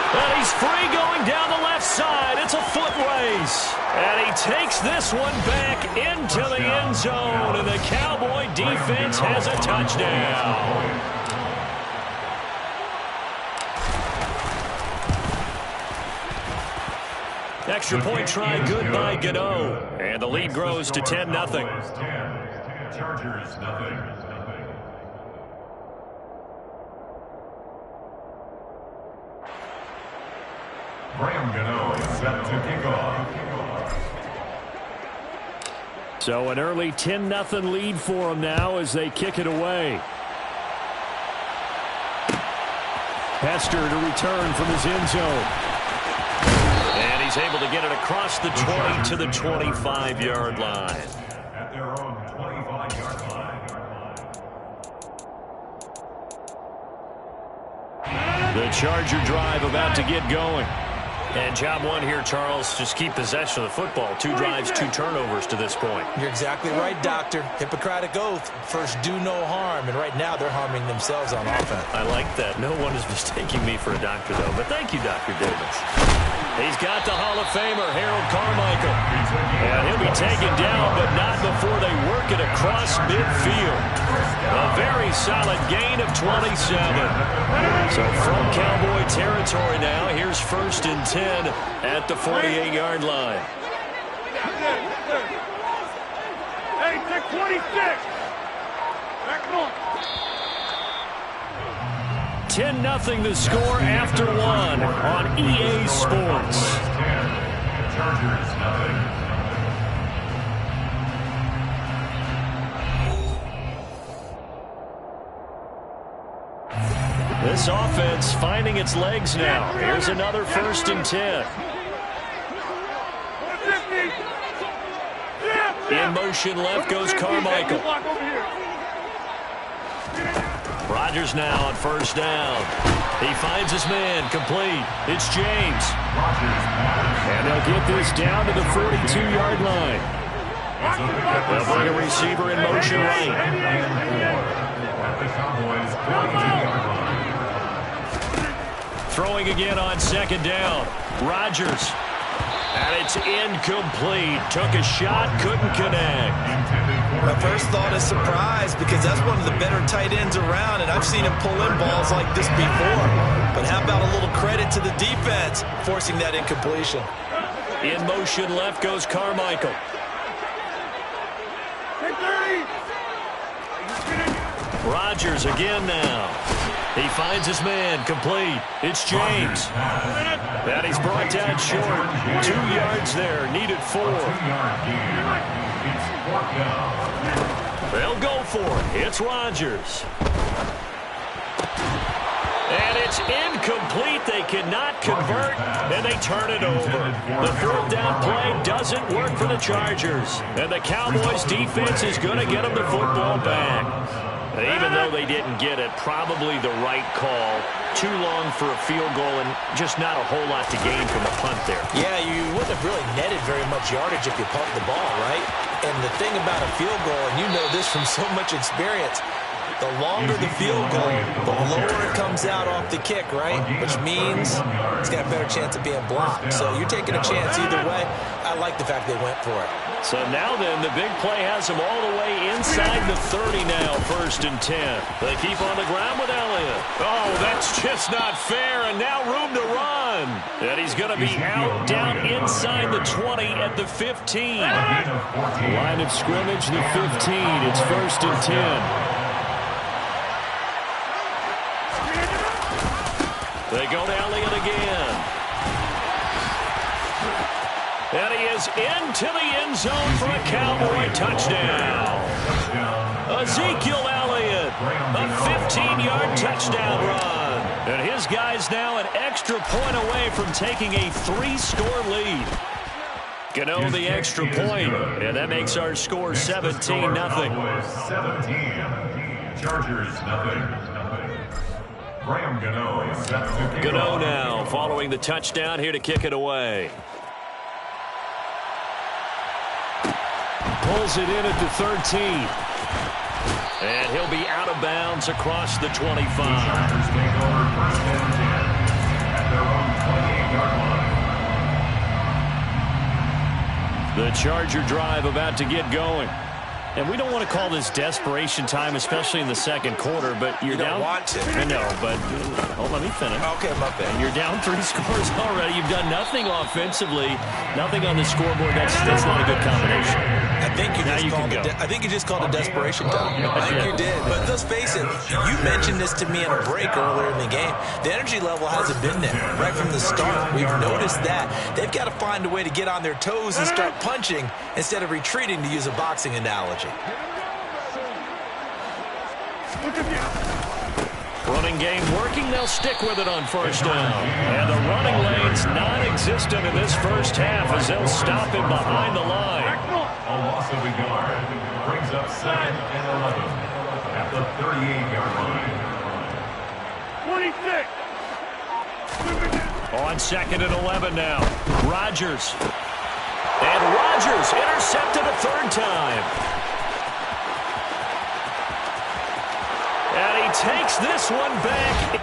And he's free going down the left side. It's a foot race. And he takes this one back into the end zone, and the Cowboy defense has a touchdown. Extra point try good by Gano. And the lead grows to 10-0. Chargers, nothing. Graham Gano is set to kick off. So an early 10-0 lead for them now as they kick it away. Hester to return from his end zone. And he's able to get it across the 20 to the 25-yard line. At their own 25-yard line. The Charger drive about to get going. And job one here, Charles, just keep possession of the football. 2 drives, 2 turnovers to this point. You're exactly right, Doctor. Hippocratic oath. First, do no harm. And right now, they're harming themselves on offense. I like that. No one is mistaking me for a doctor, though. But thank you, Dr. Davis. He's got the Hall of Famer, Harold Carmichael. And he'll be taken down, but not before they work it across midfield. A very solid gain of 27. So from Cowboy territory now, here's 1st and 10 at the 48-yard line. Hey, take 26. Back on. 10-0 the score after 1 on EA Sports. Chargers, nothing. This offense finding its legs now. Here's another 1st and 10. In motion left goes Carmichael. Rodgers now on 1st down. He finds his man, complete. It's James. And they'll get this down to the 42-yard line. They'll bring a receiver in motion right. At the Cowboys' 42-yard line. Throwing again on 2nd down. Rodgers. And it's incomplete. Took a shot, couldn't connect. My first thought is surprise because that's one of the better tight ends around, and I've seen him pull in balls like this before. But how about a little credit to the defense forcing that incompletion? In motion left goes Carmichael. Rodgers again now. He finds his man, complete. It's James. And he's brought down short. 2 yards there, needed 4. They'll go for it. It's Rodgers. And it's incomplete. They cannot convert, and they turn it over. The fourth down play doesn't work for the Chargers. And the Cowboys' defense is going to get them the football back. Even though they didn't get it, probably the right call. Too long for a field goal and just not a whole lot to gain from a punt there. Yeah, you wouldn't have really netted very much yardage if you pumped the ball, right? And the thing about a field goal, and you know this from so much experience, the longer the field goal, the lower it comes out off the kick, right? Which means it's got a better chance of being blocked. So you're taking a chance either way. I like the fact they went for it. So now then, the big play has them all the way inside the 30 now, 1st and 10. They keep on the ground with Elliott. Oh, that's just not fair, and now room to run. And he's going to be out down inside the 20 at the 15. Line of scrimmage, the 15. It's 1st and 10. They go to Elliott again. And he is into the end zone for a Cowboy touchdown. Ezekiel Elliott, a 15-yard touchdown run. And his guy's now an extra point away from taking a 3-score lead. Gano the extra point, and that makes our score 17-0. 17. Chargers, nothing. Graham Gano is set to kick Gano off. now following the touchdown here to kick it away. Pulls it in at the 13. And he'll be out of bounds across the 25. The Chargers take over 1st and 10 at their own 28-yard line. The Charger drive about to get going. And we don't want to call this desperation time, especially in the second quarter, but you're down. You don't want to. I know, but let me finish. Okay, my bad. You're down 3 scores already. You've done nothing offensively, nothing on the scoreboard. That's not a good combination. I think you just called it desperation time. I think you did. But let's face it, you mentioned this to me in a break earlier in the game. The energy level hasn't been there right from the start. We've noticed that. They've got to find a way to get on their toes and start punching instead of retreating, to use a boxing analogy. Running game working. They'll stick with it on 1st down. And the running lane's non-existent in this first half as they'll stop him behind the line. A loss of a yard brings up 2nd and 11 at the 38-yard line. 26. On 2nd and 11 now. Rodgers. And Rodgers intercepted a 3rd time. And he takes this one back.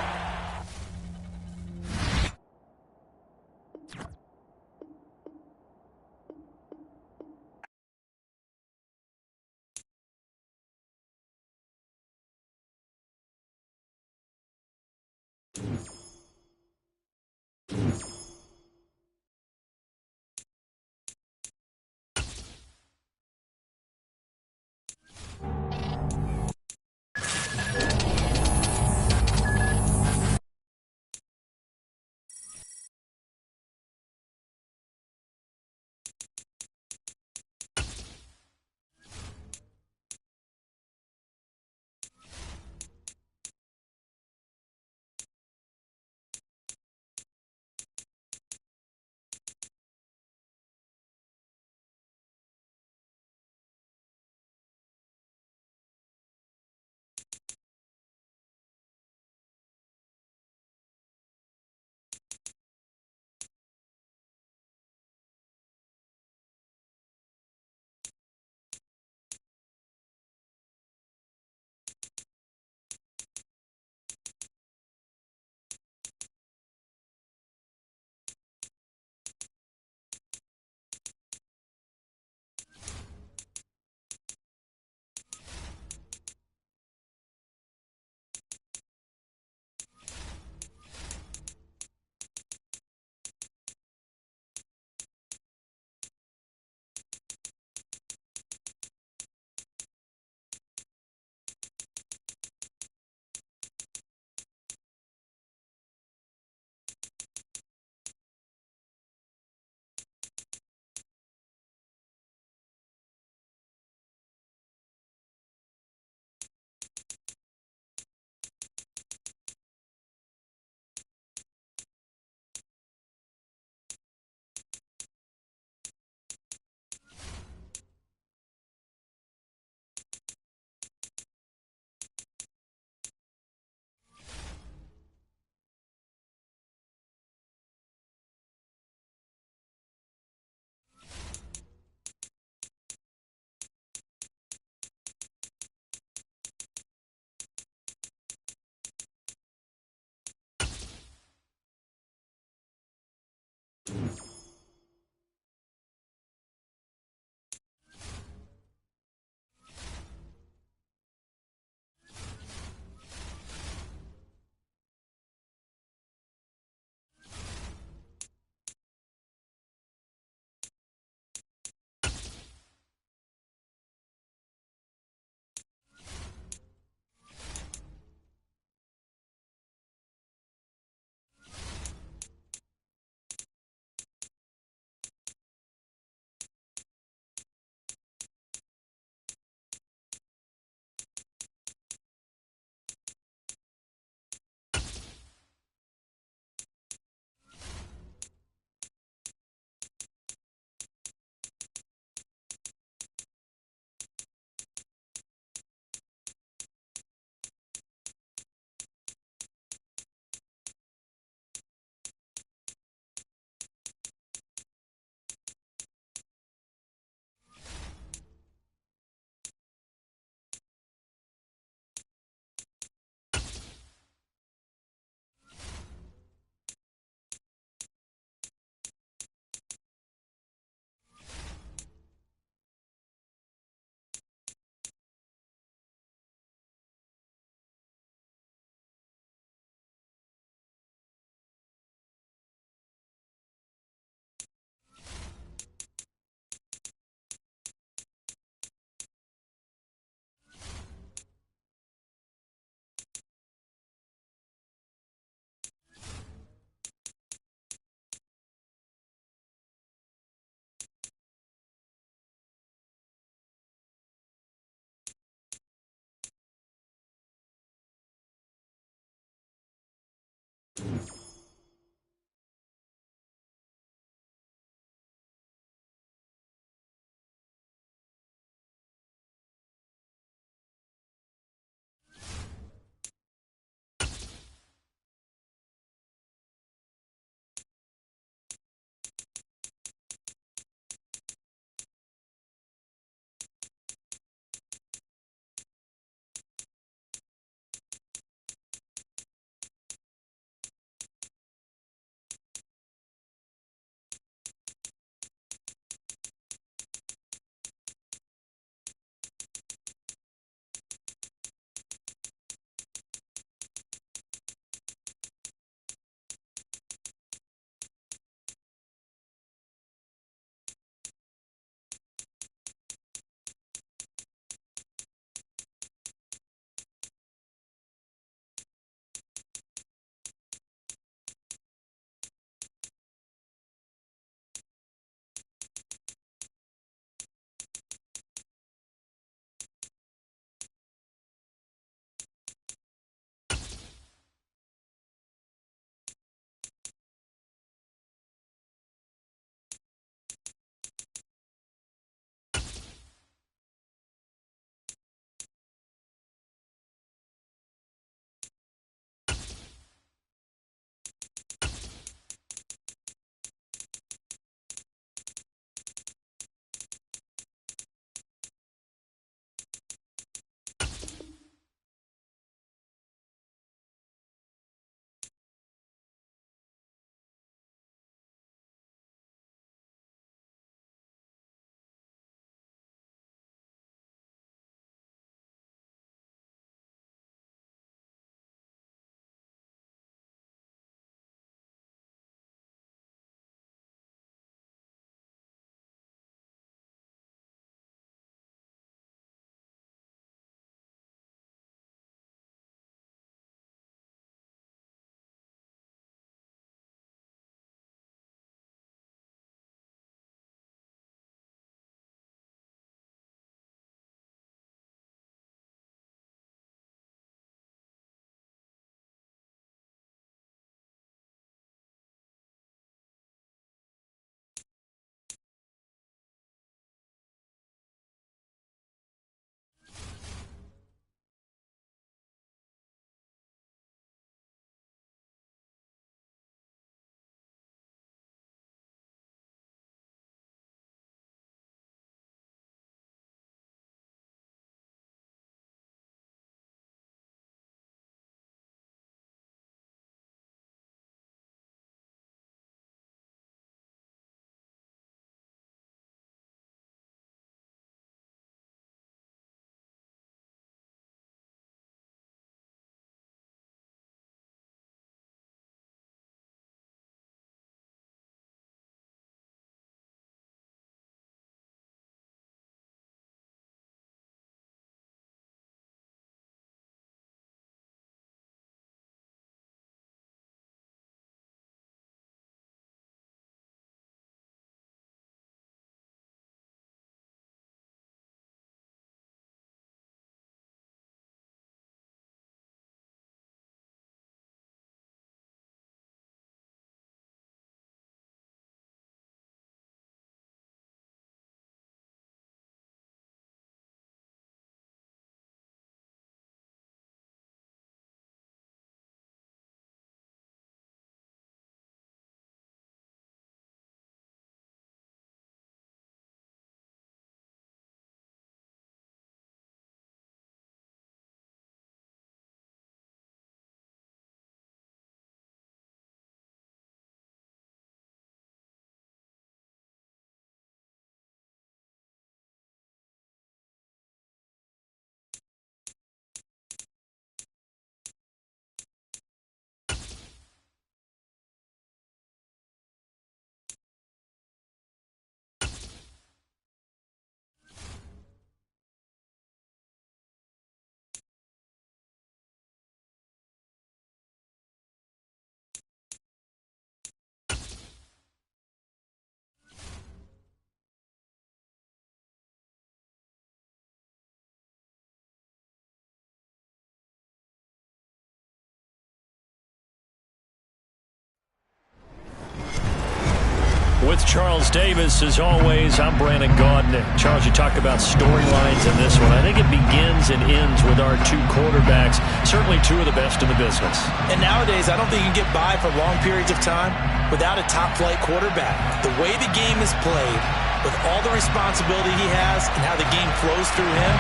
with Charles Davis. As always, I'm Brandon Gaudin. Charles, you talk about storylines in this one. I think it begins and ends with our two quarterbacks, certainly two of the best in the business. And nowadays, I don't think you can get by for long periods of time without a top-flight quarterback. The way the game is played, with all the responsibility he has and how the game flows through him,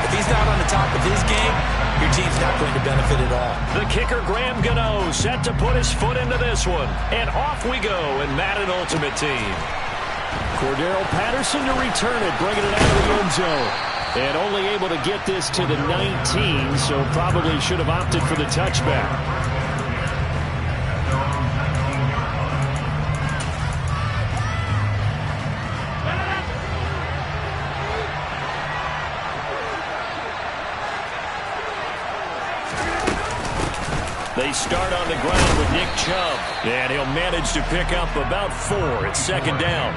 if he's not on the top of his game, your team's not going to benefit at all. The kicker, Graham Gano, set to put his foot into this one. And off we go in Madden Ultimate Team. Cordero Patterson to return it, bringing it out of the end zone. And only able to get this to the 19, so probably should have opted for the touchback. They start on the ground with Nick Chubb, and he'll manage to pick up about 4. It's second down.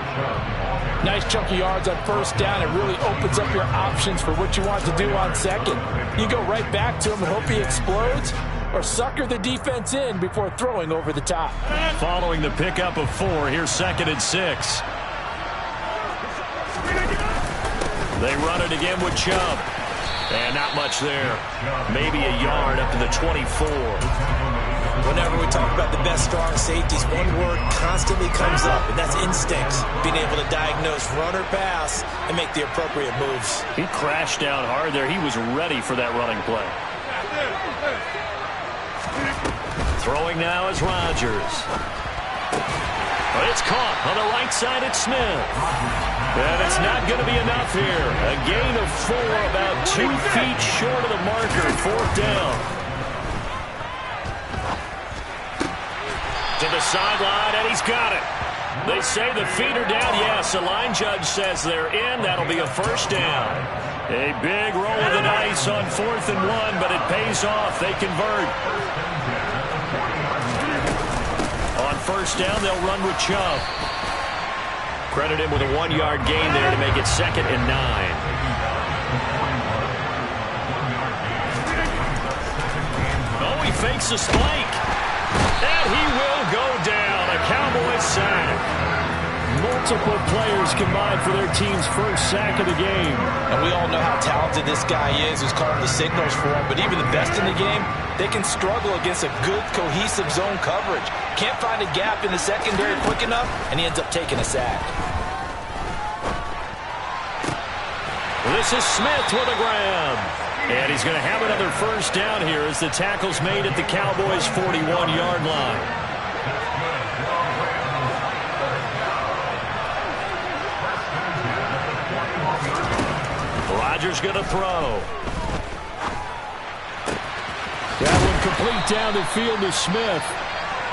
Nice chunky yards on first down. It really opens up your options for what you want to do on second. You go right back to him and hope he explodes, or sucker the defense in before throwing over the top. Following the pickup of 4, here's second and 6. They run it again with Chubb. And not much there. Maybe a yard up to the 24. Whenever we talk about the best strong safeties, one word constantly comes up, and that's instincts. Being able to diagnose run or pass and make the appropriate moves. He crashed down hard there. He was ready for that running play. Throwing now is Rodgers. It's caught on the right side at Smith. And it's not going to be enough here. A gain of 4, about 2 feet short of the marker. Fourth down. To the sideline, and he's got it. They say the feet are down. Yes, the line judge says they're in. That'll be a first down. A big roll of the dice on 4th and 1, but it pays off. They convert. On first down, they'll run with Chubb. Credit him with a 1-yard gain there to make it second and 9. Oh, he fakes a spike. And he will go down. A Cowboys sack. Multiple players combined for their team's first sack of the game. And we all know how talented this guy is who's calling the signals for him. But even the best in the game, they can struggle against a good, cohesive zone coverage. Can't find a gap in the secondary quick enough, and he ends up taking a sack. This is Smith with a grab. And he's going to have another first down here as the tackle's made at the Cowboys' 41-yard line. Rodgers going to throw. That one complete down the field to Smith.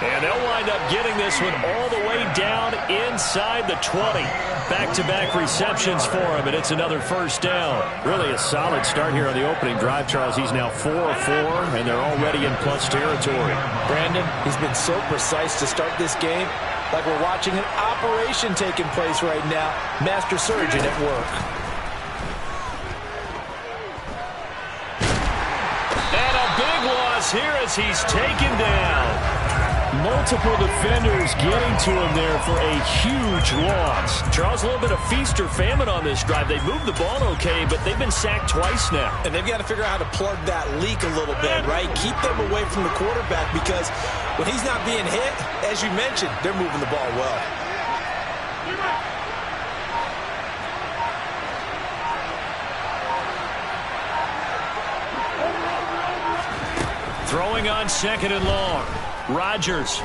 And they'll wind up getting this one all the way down inside the 20. Back-to-back receptions for him, and it's another first down. Really a solid start here on the opening drive, Charles. He's now 4 of 4, and they're already in plus territory. Brandon, he's been so precise to start this game, like we're watching an operation taking place right now. Master surgeon at work. And a big loss here as he's taken down. Multiple defenders getting to him there for a huge loss. Charles, a little bit of feast or famine on this drive. They moved the ball okay, but they've been sacked twice now. And they've got to figure out how to plug that leak a little bit, right? Keep them away from the quarterback because when he's not being hit, as you mentioned, they're moving the ball well. Throwing on second and long. Rodgers.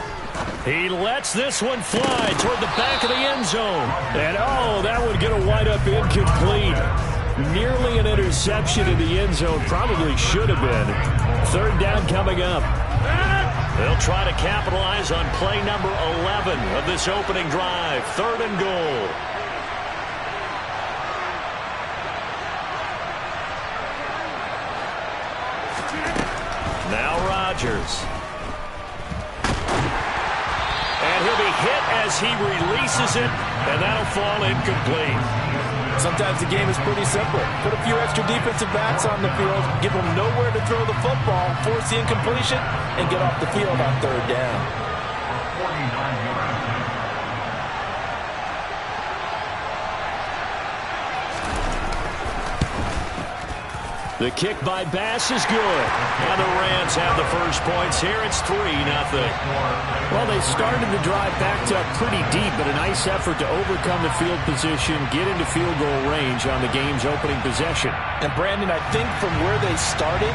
He lets this one fly toward the back of the end zone. And, oh, that would get a wind-up incomplete. Nearly an interception in the end zone. Probably should have been. Third down coming up. They'll try to capitalize on play number 11 of this opening drive. 3rd and goal. Now Rodgers. And he'll be hit as he releases it, and that'll fall incomplete. Sometimes the game is pretty simple. Put a few extra defensive backs on the field, give them nowhere to throw the football, force the incompletion, and get off the field on 3rd down. The kick by Bass is good. And the Rams have the first points here. It's 3-0. Well, they started the drive backed up pretty deep, but a nice effort to overcome the field position, get into field goal range on the game's opening possession. And, Brandon, I think from where they started,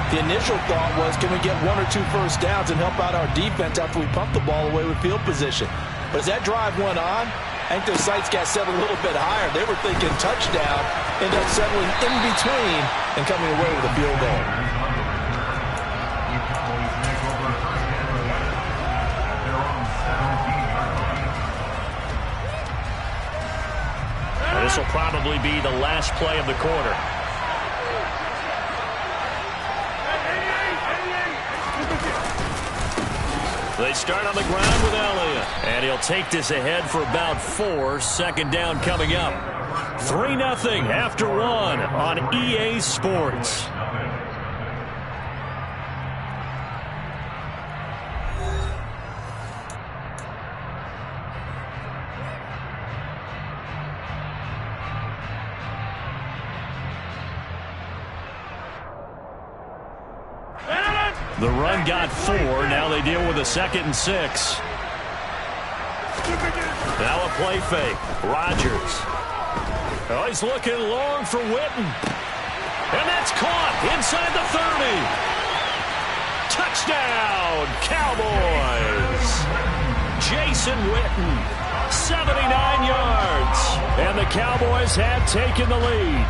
the initial thought was, can we get 1 or 2 first downs and help out our defense after we pump the ball away with field position? But as that drive went on, I think their sights got set a little bit higher. They were thinking touchdown, ended up settling in between and coming away with a field goal. This will probably be the last play of the quarter. They start on the ground with Elliott. And he'll take this ahead for about 4. Second down coming up. 3-0 after 1 on EA Sports. The run got 4. Now they deal with a 2nd and 6. Now a play fake. Rodgers. Oh, he's looking long for Witten. And that's caught inside the 30. Touchdown, Cowboys. Jason Witten, 79 yards. And the Cowboys have taken the lead.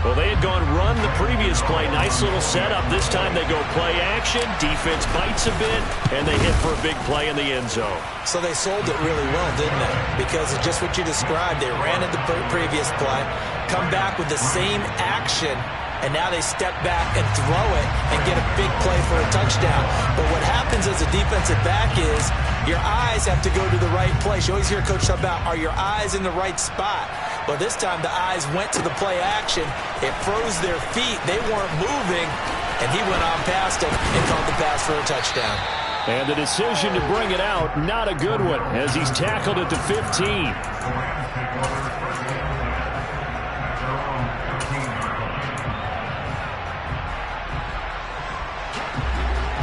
Well, they had gone run the previous play. Nice little setup. This time they go play action. Defense bites a bit, and they hit for a big play in the end zone. So they sold it really well, didn't they? Because it's just what you described. They ran at the previous play, come back with the same action, and now they step back and throw it and get a big play for a touchdown. But what happens as a defensive back is your eyes have to go to the right place. You always hear Coach talk about, are your eyes in the right spot? But this time the eyes went to the play action. It froze their feet. They weren't moving, and he went on past them and caught the pass for a touchdown. And the decision to bring it out, not a good one, as he's tackled at the 15.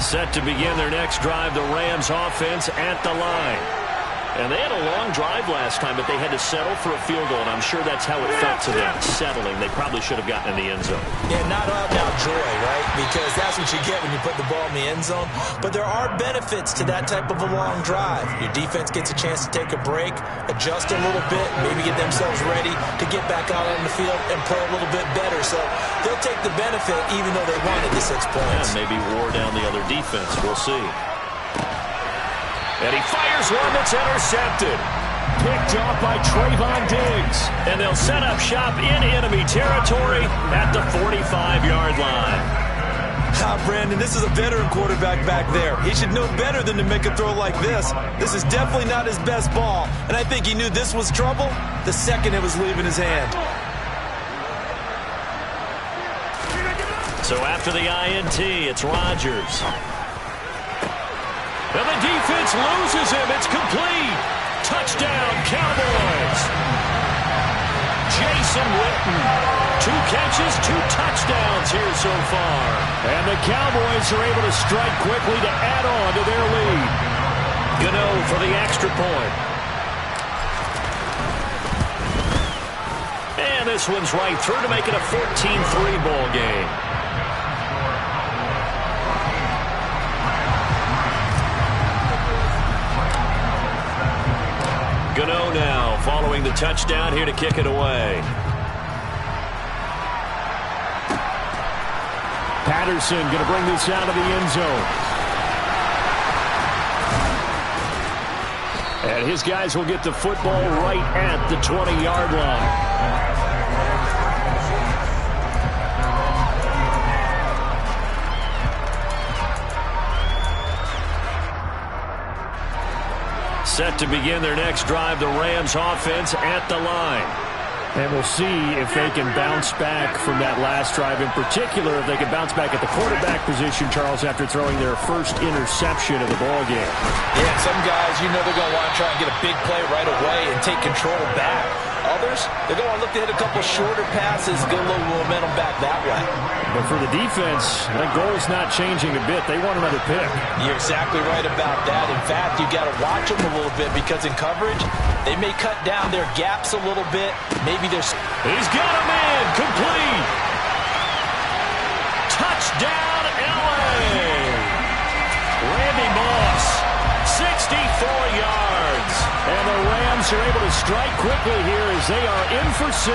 Set to begin their next drive, the Rams offense at the line. And they had a long drive last time, but they had to settle for a field goal, and I'm sure that's how it felt to them, settling. They probably should have gotten in the end zone. Yeah, not out-and-out joy, right? Because that's what you get when you put the ball in the end zone. But there are benefits to that type of a long drive. Your defense gets a chance to take a break, adjust a little bit, maybe get themselves ready to get back out on the field and play a little bit better. So they'll take the benefit even though they wanted the 6 points. Yeah, maybe wore down the other defense. We'll see. And he fires one that's intercepted. Picked off by Trayvon Diggs. And they'll set up shop in enemy territory at the 45-yard line. Brandon, this is a veteran quarterback back there. He should know better than to make a throw like this. This is definitely not his best ball. And I think he knew this was trouble the second it was leaving his hand. So after the INT, it's Rodgers. And the defense loses him. It's complete. Touchdown, Cowboys. Jason Witten. 2 catches, 2 touchdowns here so far. And the Cowboys are able to strike quickly to add on to their lead. Gano for the extra point. And this one's right through to make it a 14-3 ball game. Gano now following the touchdown here to kick it away. Patterson going to bring this out of the end zone. And his guys will get the football right at the 20-yard line. Set to begin their next drive, the Rams offense at the line. And we'll see if they can bounce back from that last drive. In particular, if they can bounce back at the quarterback position, Charles, after throwing their first interception of the ballgame. Yeah, some guys, you know they're going to want to try and get a big play right away and take control back. All others, they're going to look to hit a couple shorter passes, get a little momentum back that way. But for the defense, that goal's not changing a bit. They want another pick. You're exactly right about that. In fact, you got to watch them a little bit because in coverage, they may cut down their gaps a little bit. Maybe there's... He's got him in. Complete. Touchdown, L.A. Randy Moss, 64 yards. And the Rams are able to strike quickly here as they are in for 6.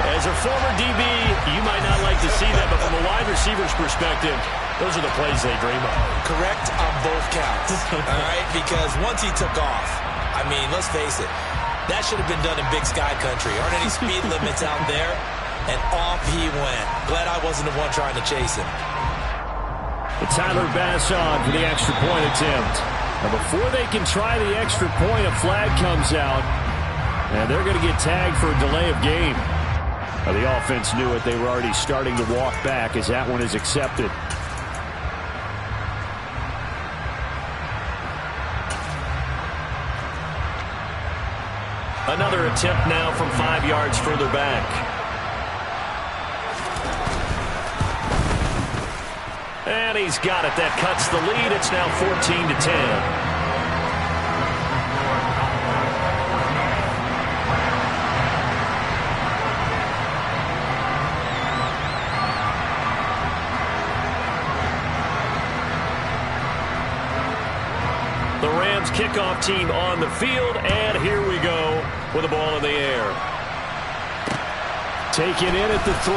As a former DB, you might not like to see that, but from a wide receiver's perspective, those are the plays they dream of. Correct on both counts, all right? Because once he took off, I mean, let's face it, that should have been done in Big Sky Country. Aren't any speed limits out there? And off he went. Glad I wasn't the one trying to chase him. Tyler Bass on for the extra point attempt. Now before they can try the extra point, a flag comes out, and they're going to get tagged for a delay of game. Now the offense knew it. They were already starting to walk back as that one is accepted. Another attempt now from 5 yards further back. And he's got it. That cuts the lead. It's now 14-10. The Rams kickoff team on the field, and here we go with the ball in the air. Taken in at the 3.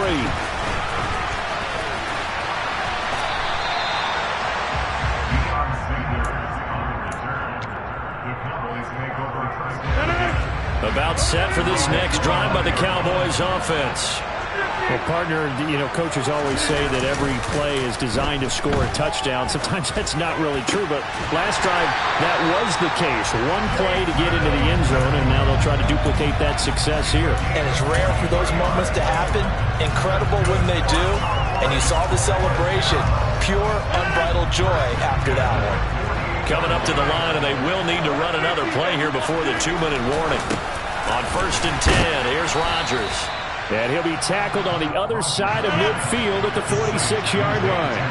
About set for this next drive by the Cowboys offense. Well, partner, you know, coaches always say that every play is designed to score a touchdown. Sometimes that's not really true, but last drive, that was the case. One play to get into the end zone, and now they'll try to duplicate that success here. And it's rare for those moments to happen. Incredible when they do. And you saw the celebration. Pure, unbridled joy after that one. Coming up to the line, and they will need to run another play here before the 2-minute warning. On 1st and 10, here's Rodgers. And he'll be tackled on the other side of midfield at the 46-yard line.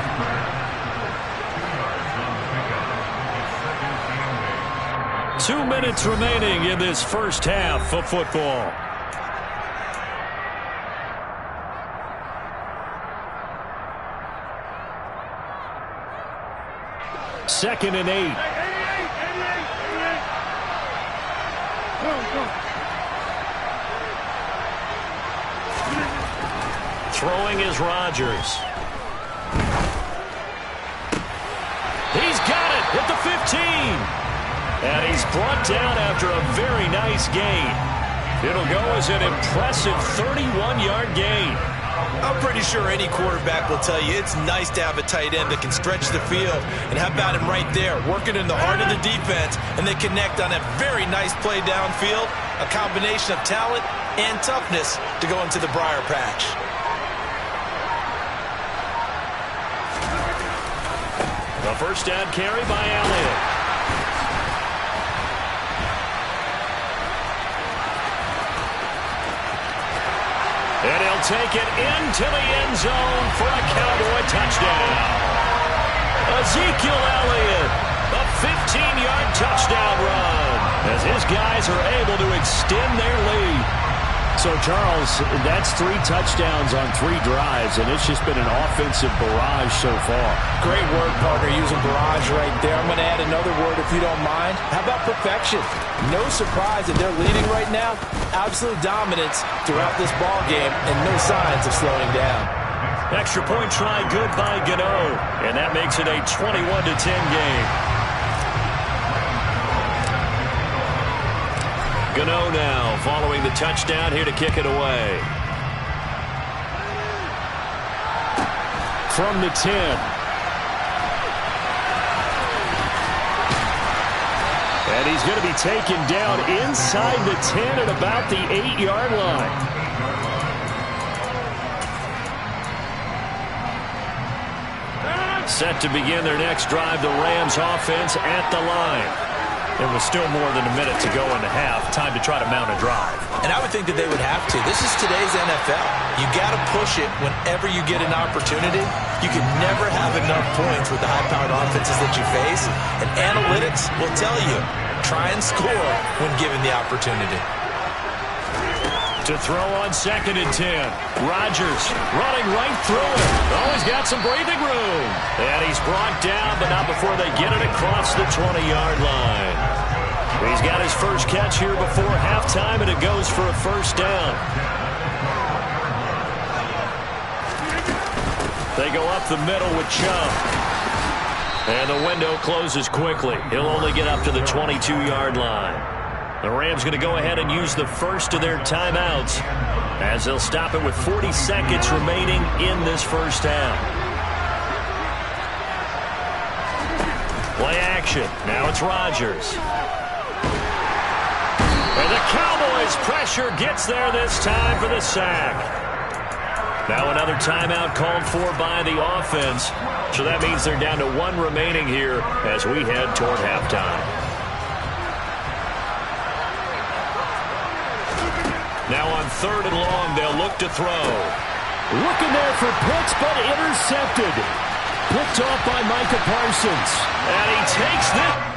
Two minutes remaining in this first half of football. Second and 8. Throwing is Rodgers. He's got it at the 15. And he's brought down after a very nice gain. It'll go as an impressive 31-yard gain. I'm pretty sure any quarterback will tell you it's nice to have a tight end that can stretch the field. And how about him right there, working in the heart of the defense, and they connect on a very nice play downfield, a combination of talent and toughness to go into the briar patch. The first down carry by Elliott. And he'll take it into the end zone for a Cowboy touchdown. Ezekiel Elliott, a 15-yard touchdown run, as his guys are able to extend their lead. So, Charles, that's 3 touchdowns on 3 drives, and it's just been an offensive barrage so far. Great word, partner, using barrage right there. I'm going to add another word if you don't mind. How about perfection? No surprise that they're leading right now. Absolute dominance throughout this ball game and no signs of slowing down. Extra point try good by Gano, and that makes it a 21-10 game. Gano now following the touchdown here to kick it away. From the 10. And he's going to be taken down inside the 10 at about the 8-yard line. Set to begin their next drive, the Rams offense at the line. It was still more than a minute to go in the half. Time to try to mount a drive. And I would think that they would have to. This is today's NFL. You got to push it whenever you get an opportunity. You can never have enough points with the high-powered offenses that you face. And analytics will tell you, try and score when given the opportunity. To throw on 2nd and 10. Rodgers running right through it. Oh, he's got some breathing room. And he's brought down, but not before they get it across the 20-yard line. He's got his first catch here before halftime, and it goes for a first down. They go up the middle with Chubb. And the window closes quickly. He'll only get up to the 22-yard line. The Rams going to go ahead and use the first of their timeouts as they'll stop it with 40 seconds remaining in this first half. Play action. Now it's Rodgers. And the Cowboys' pressure gets there this time for the sack. Now another timeout called for by the offense. So that means they're down to 1 remaining here as we head toward halftime. Now on 3rd and long, they'll look to throw. Looking there for Pitts, but intercepted. Picked off by Micah Parsons. And he takes this.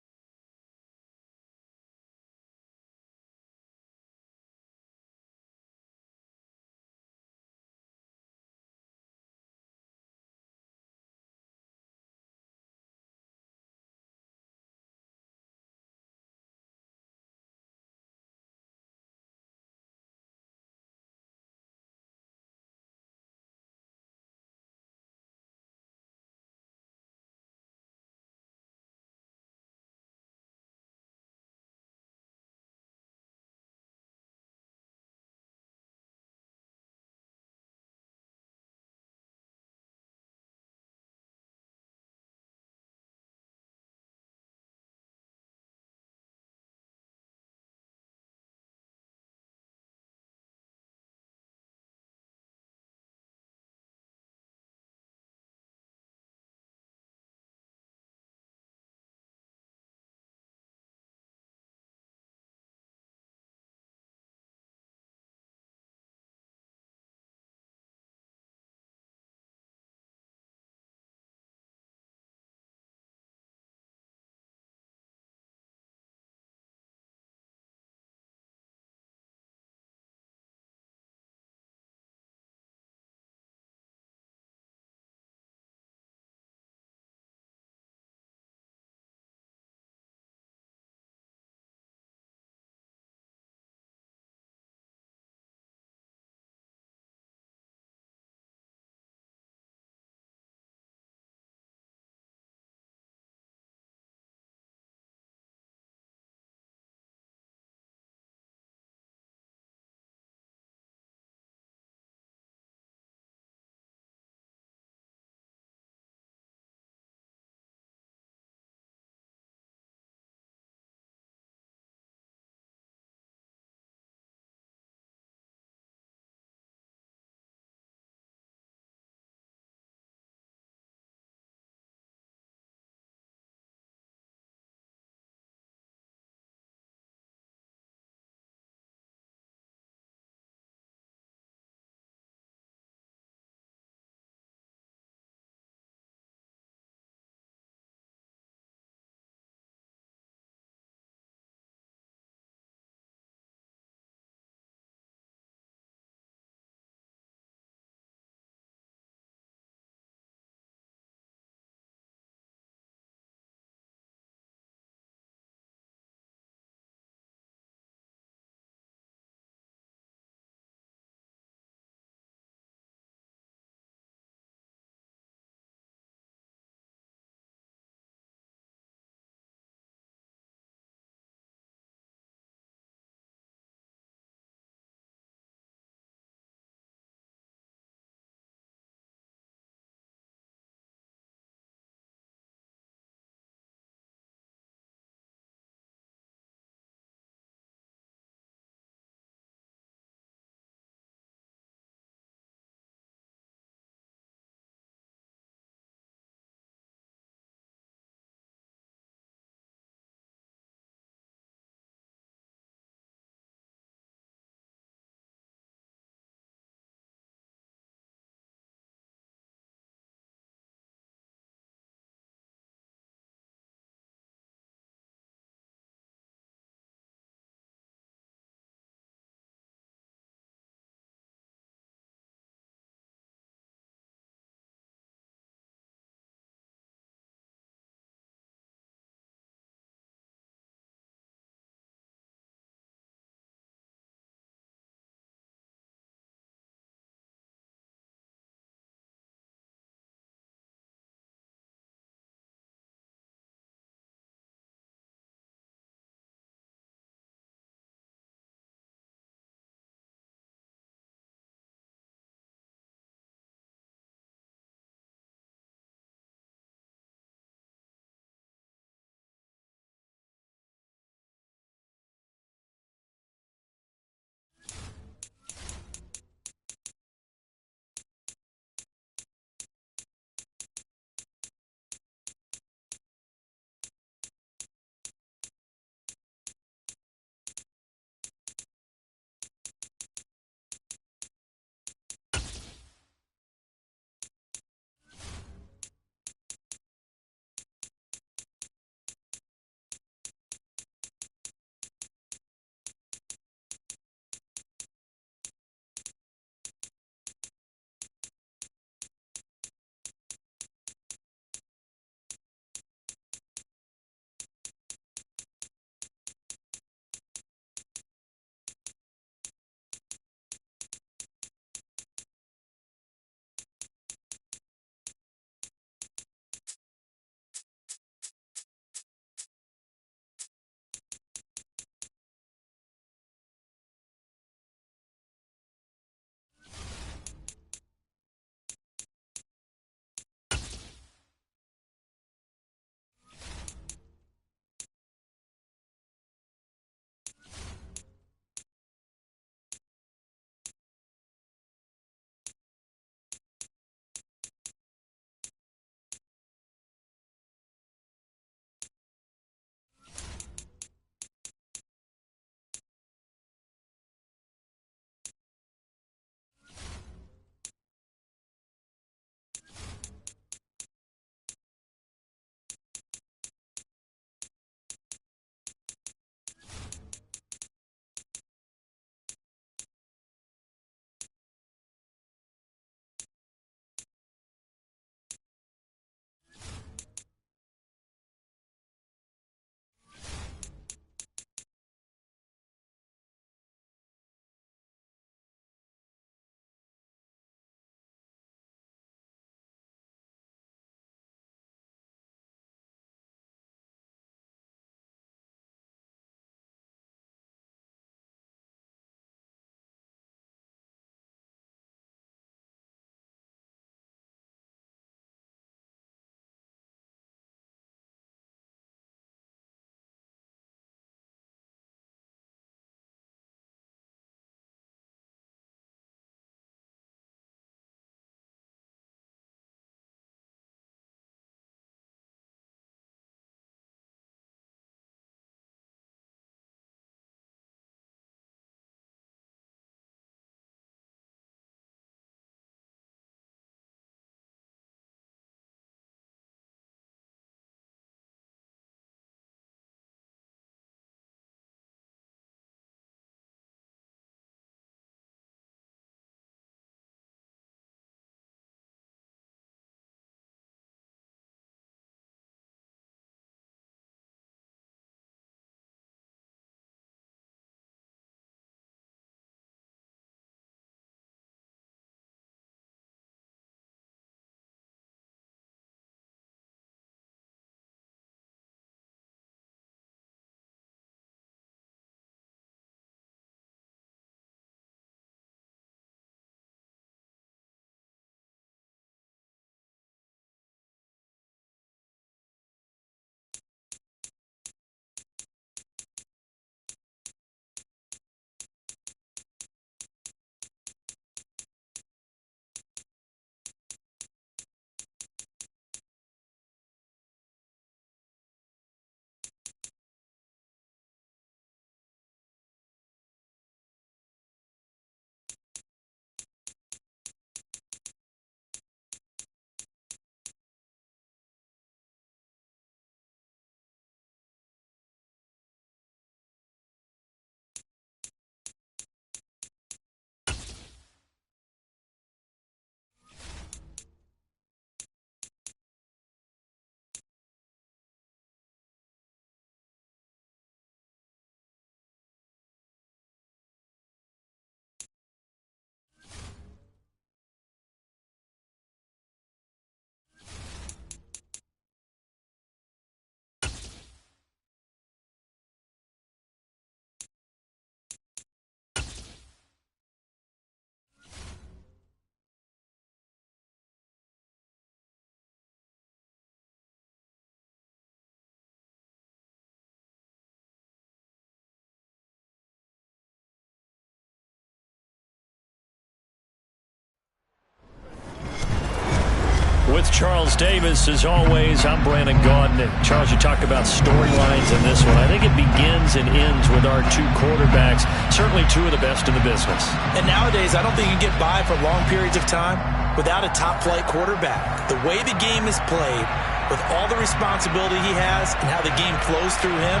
with Charles Davis. As always, I'm Brandon Gaudin. Charles, you talked about storylines in this one. I think it begins and ends with our two quarterbacks, certainly two of the best in the business. And nowadays, I don't think you can get by for long periods of time without a top-flight quarterback. The way the game is played, with all the responsibility he has and how the game flows through him,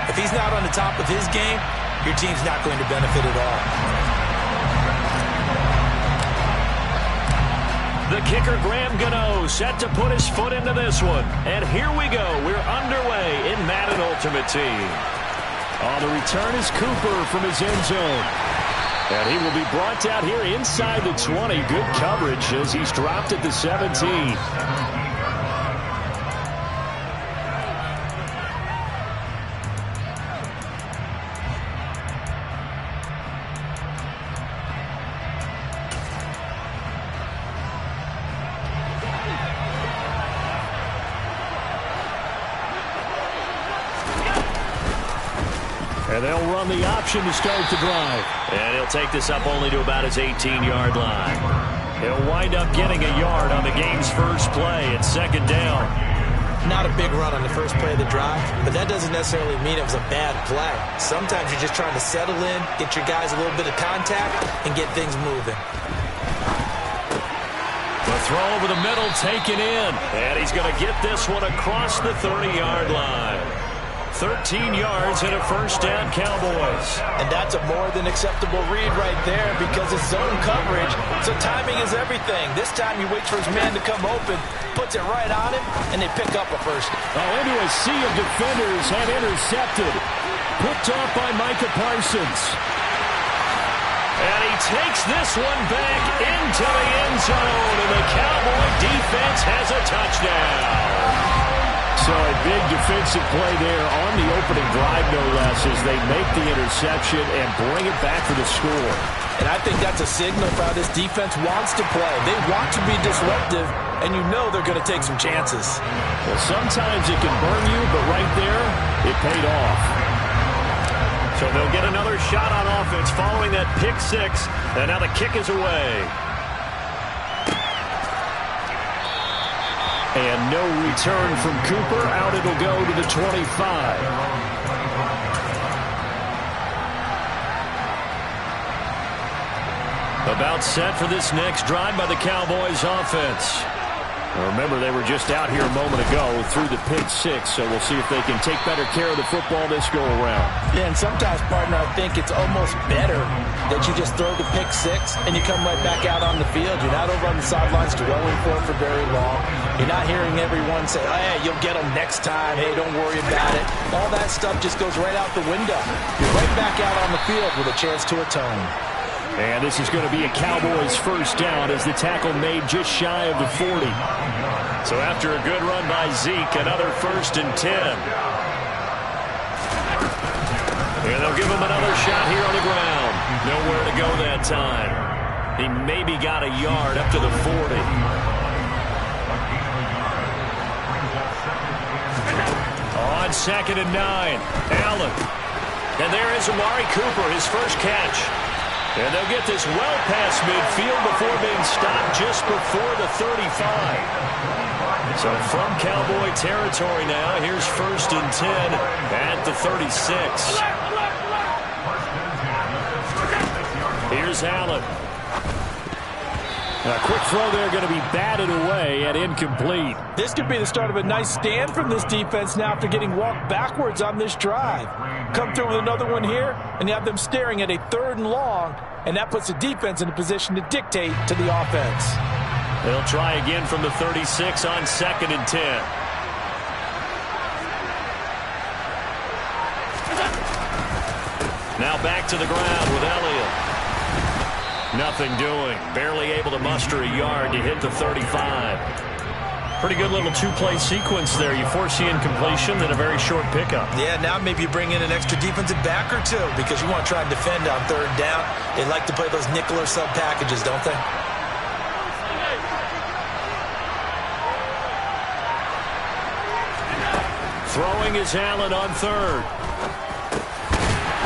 if he's not on the top of his game, your team's not going to benefit at all. The kicker, Graham Gano, set to put his foot into this one. And here we go. We're underway in Madden Ultimate Team. On the return is Cooper from his end zone. And he will be brought down here inside the 20. Good coverage as he's dropped at the 17. And they'll run the option to start the drive. And he'll take this up only to about his 18-yard line. He'll wind up getting a yard on the game's first play at second down. Not a big run on the first play of the drive, but that doesn't necessarily mean it was a bad play. Sometimes you're just trying to settle in, get your guys a little bit of contact, and get things moving. The throw over the middle taken in. And he's going to get this one across the 30-yard line. 13 yards and a first down, Cowboys. And that's a more than acceptable read right there because it's zone coverage, so timing is everything. This time he waits for his man to come open, puts it right on him, and they pick up a first. Into a sea of defenders and intercepted. Picked off by Micah Parsons. And he takes this one back into the end zone, and the Cowboy defense has a touchdown. So a big defensive play there on the opening drive, no less, as they make the interception and bring it back for the score. And I think that's a signal for how this defense wants to play. They want to be disruptive, and you know they're going to take some chances. Well, sometimes it can burn you, but right there, it paid off. So they'll get another shot on offense following that pick six, and now the kick is away. And no return from Cooper. Out it'll go to the 25. About set for this next drive by the Cowboys offense. Remember, they were just out here a moment ago through the pick six, so we'll see if they can take better care of the football this go-around. Yeah, and sometimes, partner, I think it's almost better that you just throw the pick six and you come right back out on the field. You're not over on the sidelines dwelling for very long. You're not hearing everyone say, oh, yeah, you'll get them next time. Hey, don't worry about it. All that stuff just goes right out the window. You're right back out on the field with a chance to atone. And this is going to be a Cowboys first down as the tackle made just shy of the 40. So after a good run by Zeke, another 1st and 10. And they'll give him another shot here on the ground. Nowhere to go that time. He maybe got a yard up to the 40. On 2nd and 9, Allen. And there is Amari Cooper, his first catch. And they'll get this well past midfield before being stopped just before the 35. So from Cowboy territory now, here's 1st and 10 at the 36. Here's Allen. A quick throw there going to be batted away and incomplete. This could be the start of a nice stand from this defense now after getting walked backwards on this drive. Come through with another one here, and you have them staring at a 3rd and long, and that puts the defense in a position to dictate to the offense. They'll try again from the 36 on 2nd and 10. Now back to the ground with Elliott. Nothing doing. Barely able to muster a yard to hit the 35. Pretty good little two-play sequence there. You force the incompletion, then a very short pickup. Yeah, now maybe you bring in an extra defensive back or two because you want to try and defend on 3rd down. They like to play those nickel or sub packages, don't they? Throwing is Allen on 3rd.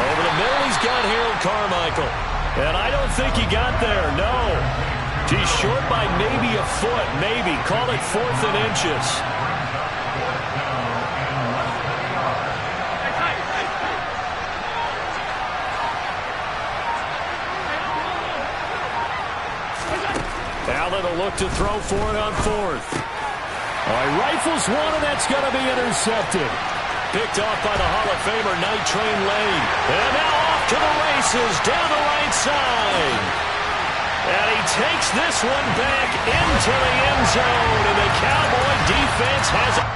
Over the middle, he's got Harold Carmichael. And I don't think he got there, no. He's short by maybe a foot, maybe. Call it 4th and inches. Allen will look to throw for it on 4th. All right, rifles one, and that's going to be intercepted. Picked off by the Hall of Famer, Night Train Lane. And now off to the races down the right side. And he takes this one back into the end zone, and the Cowboy defense has it.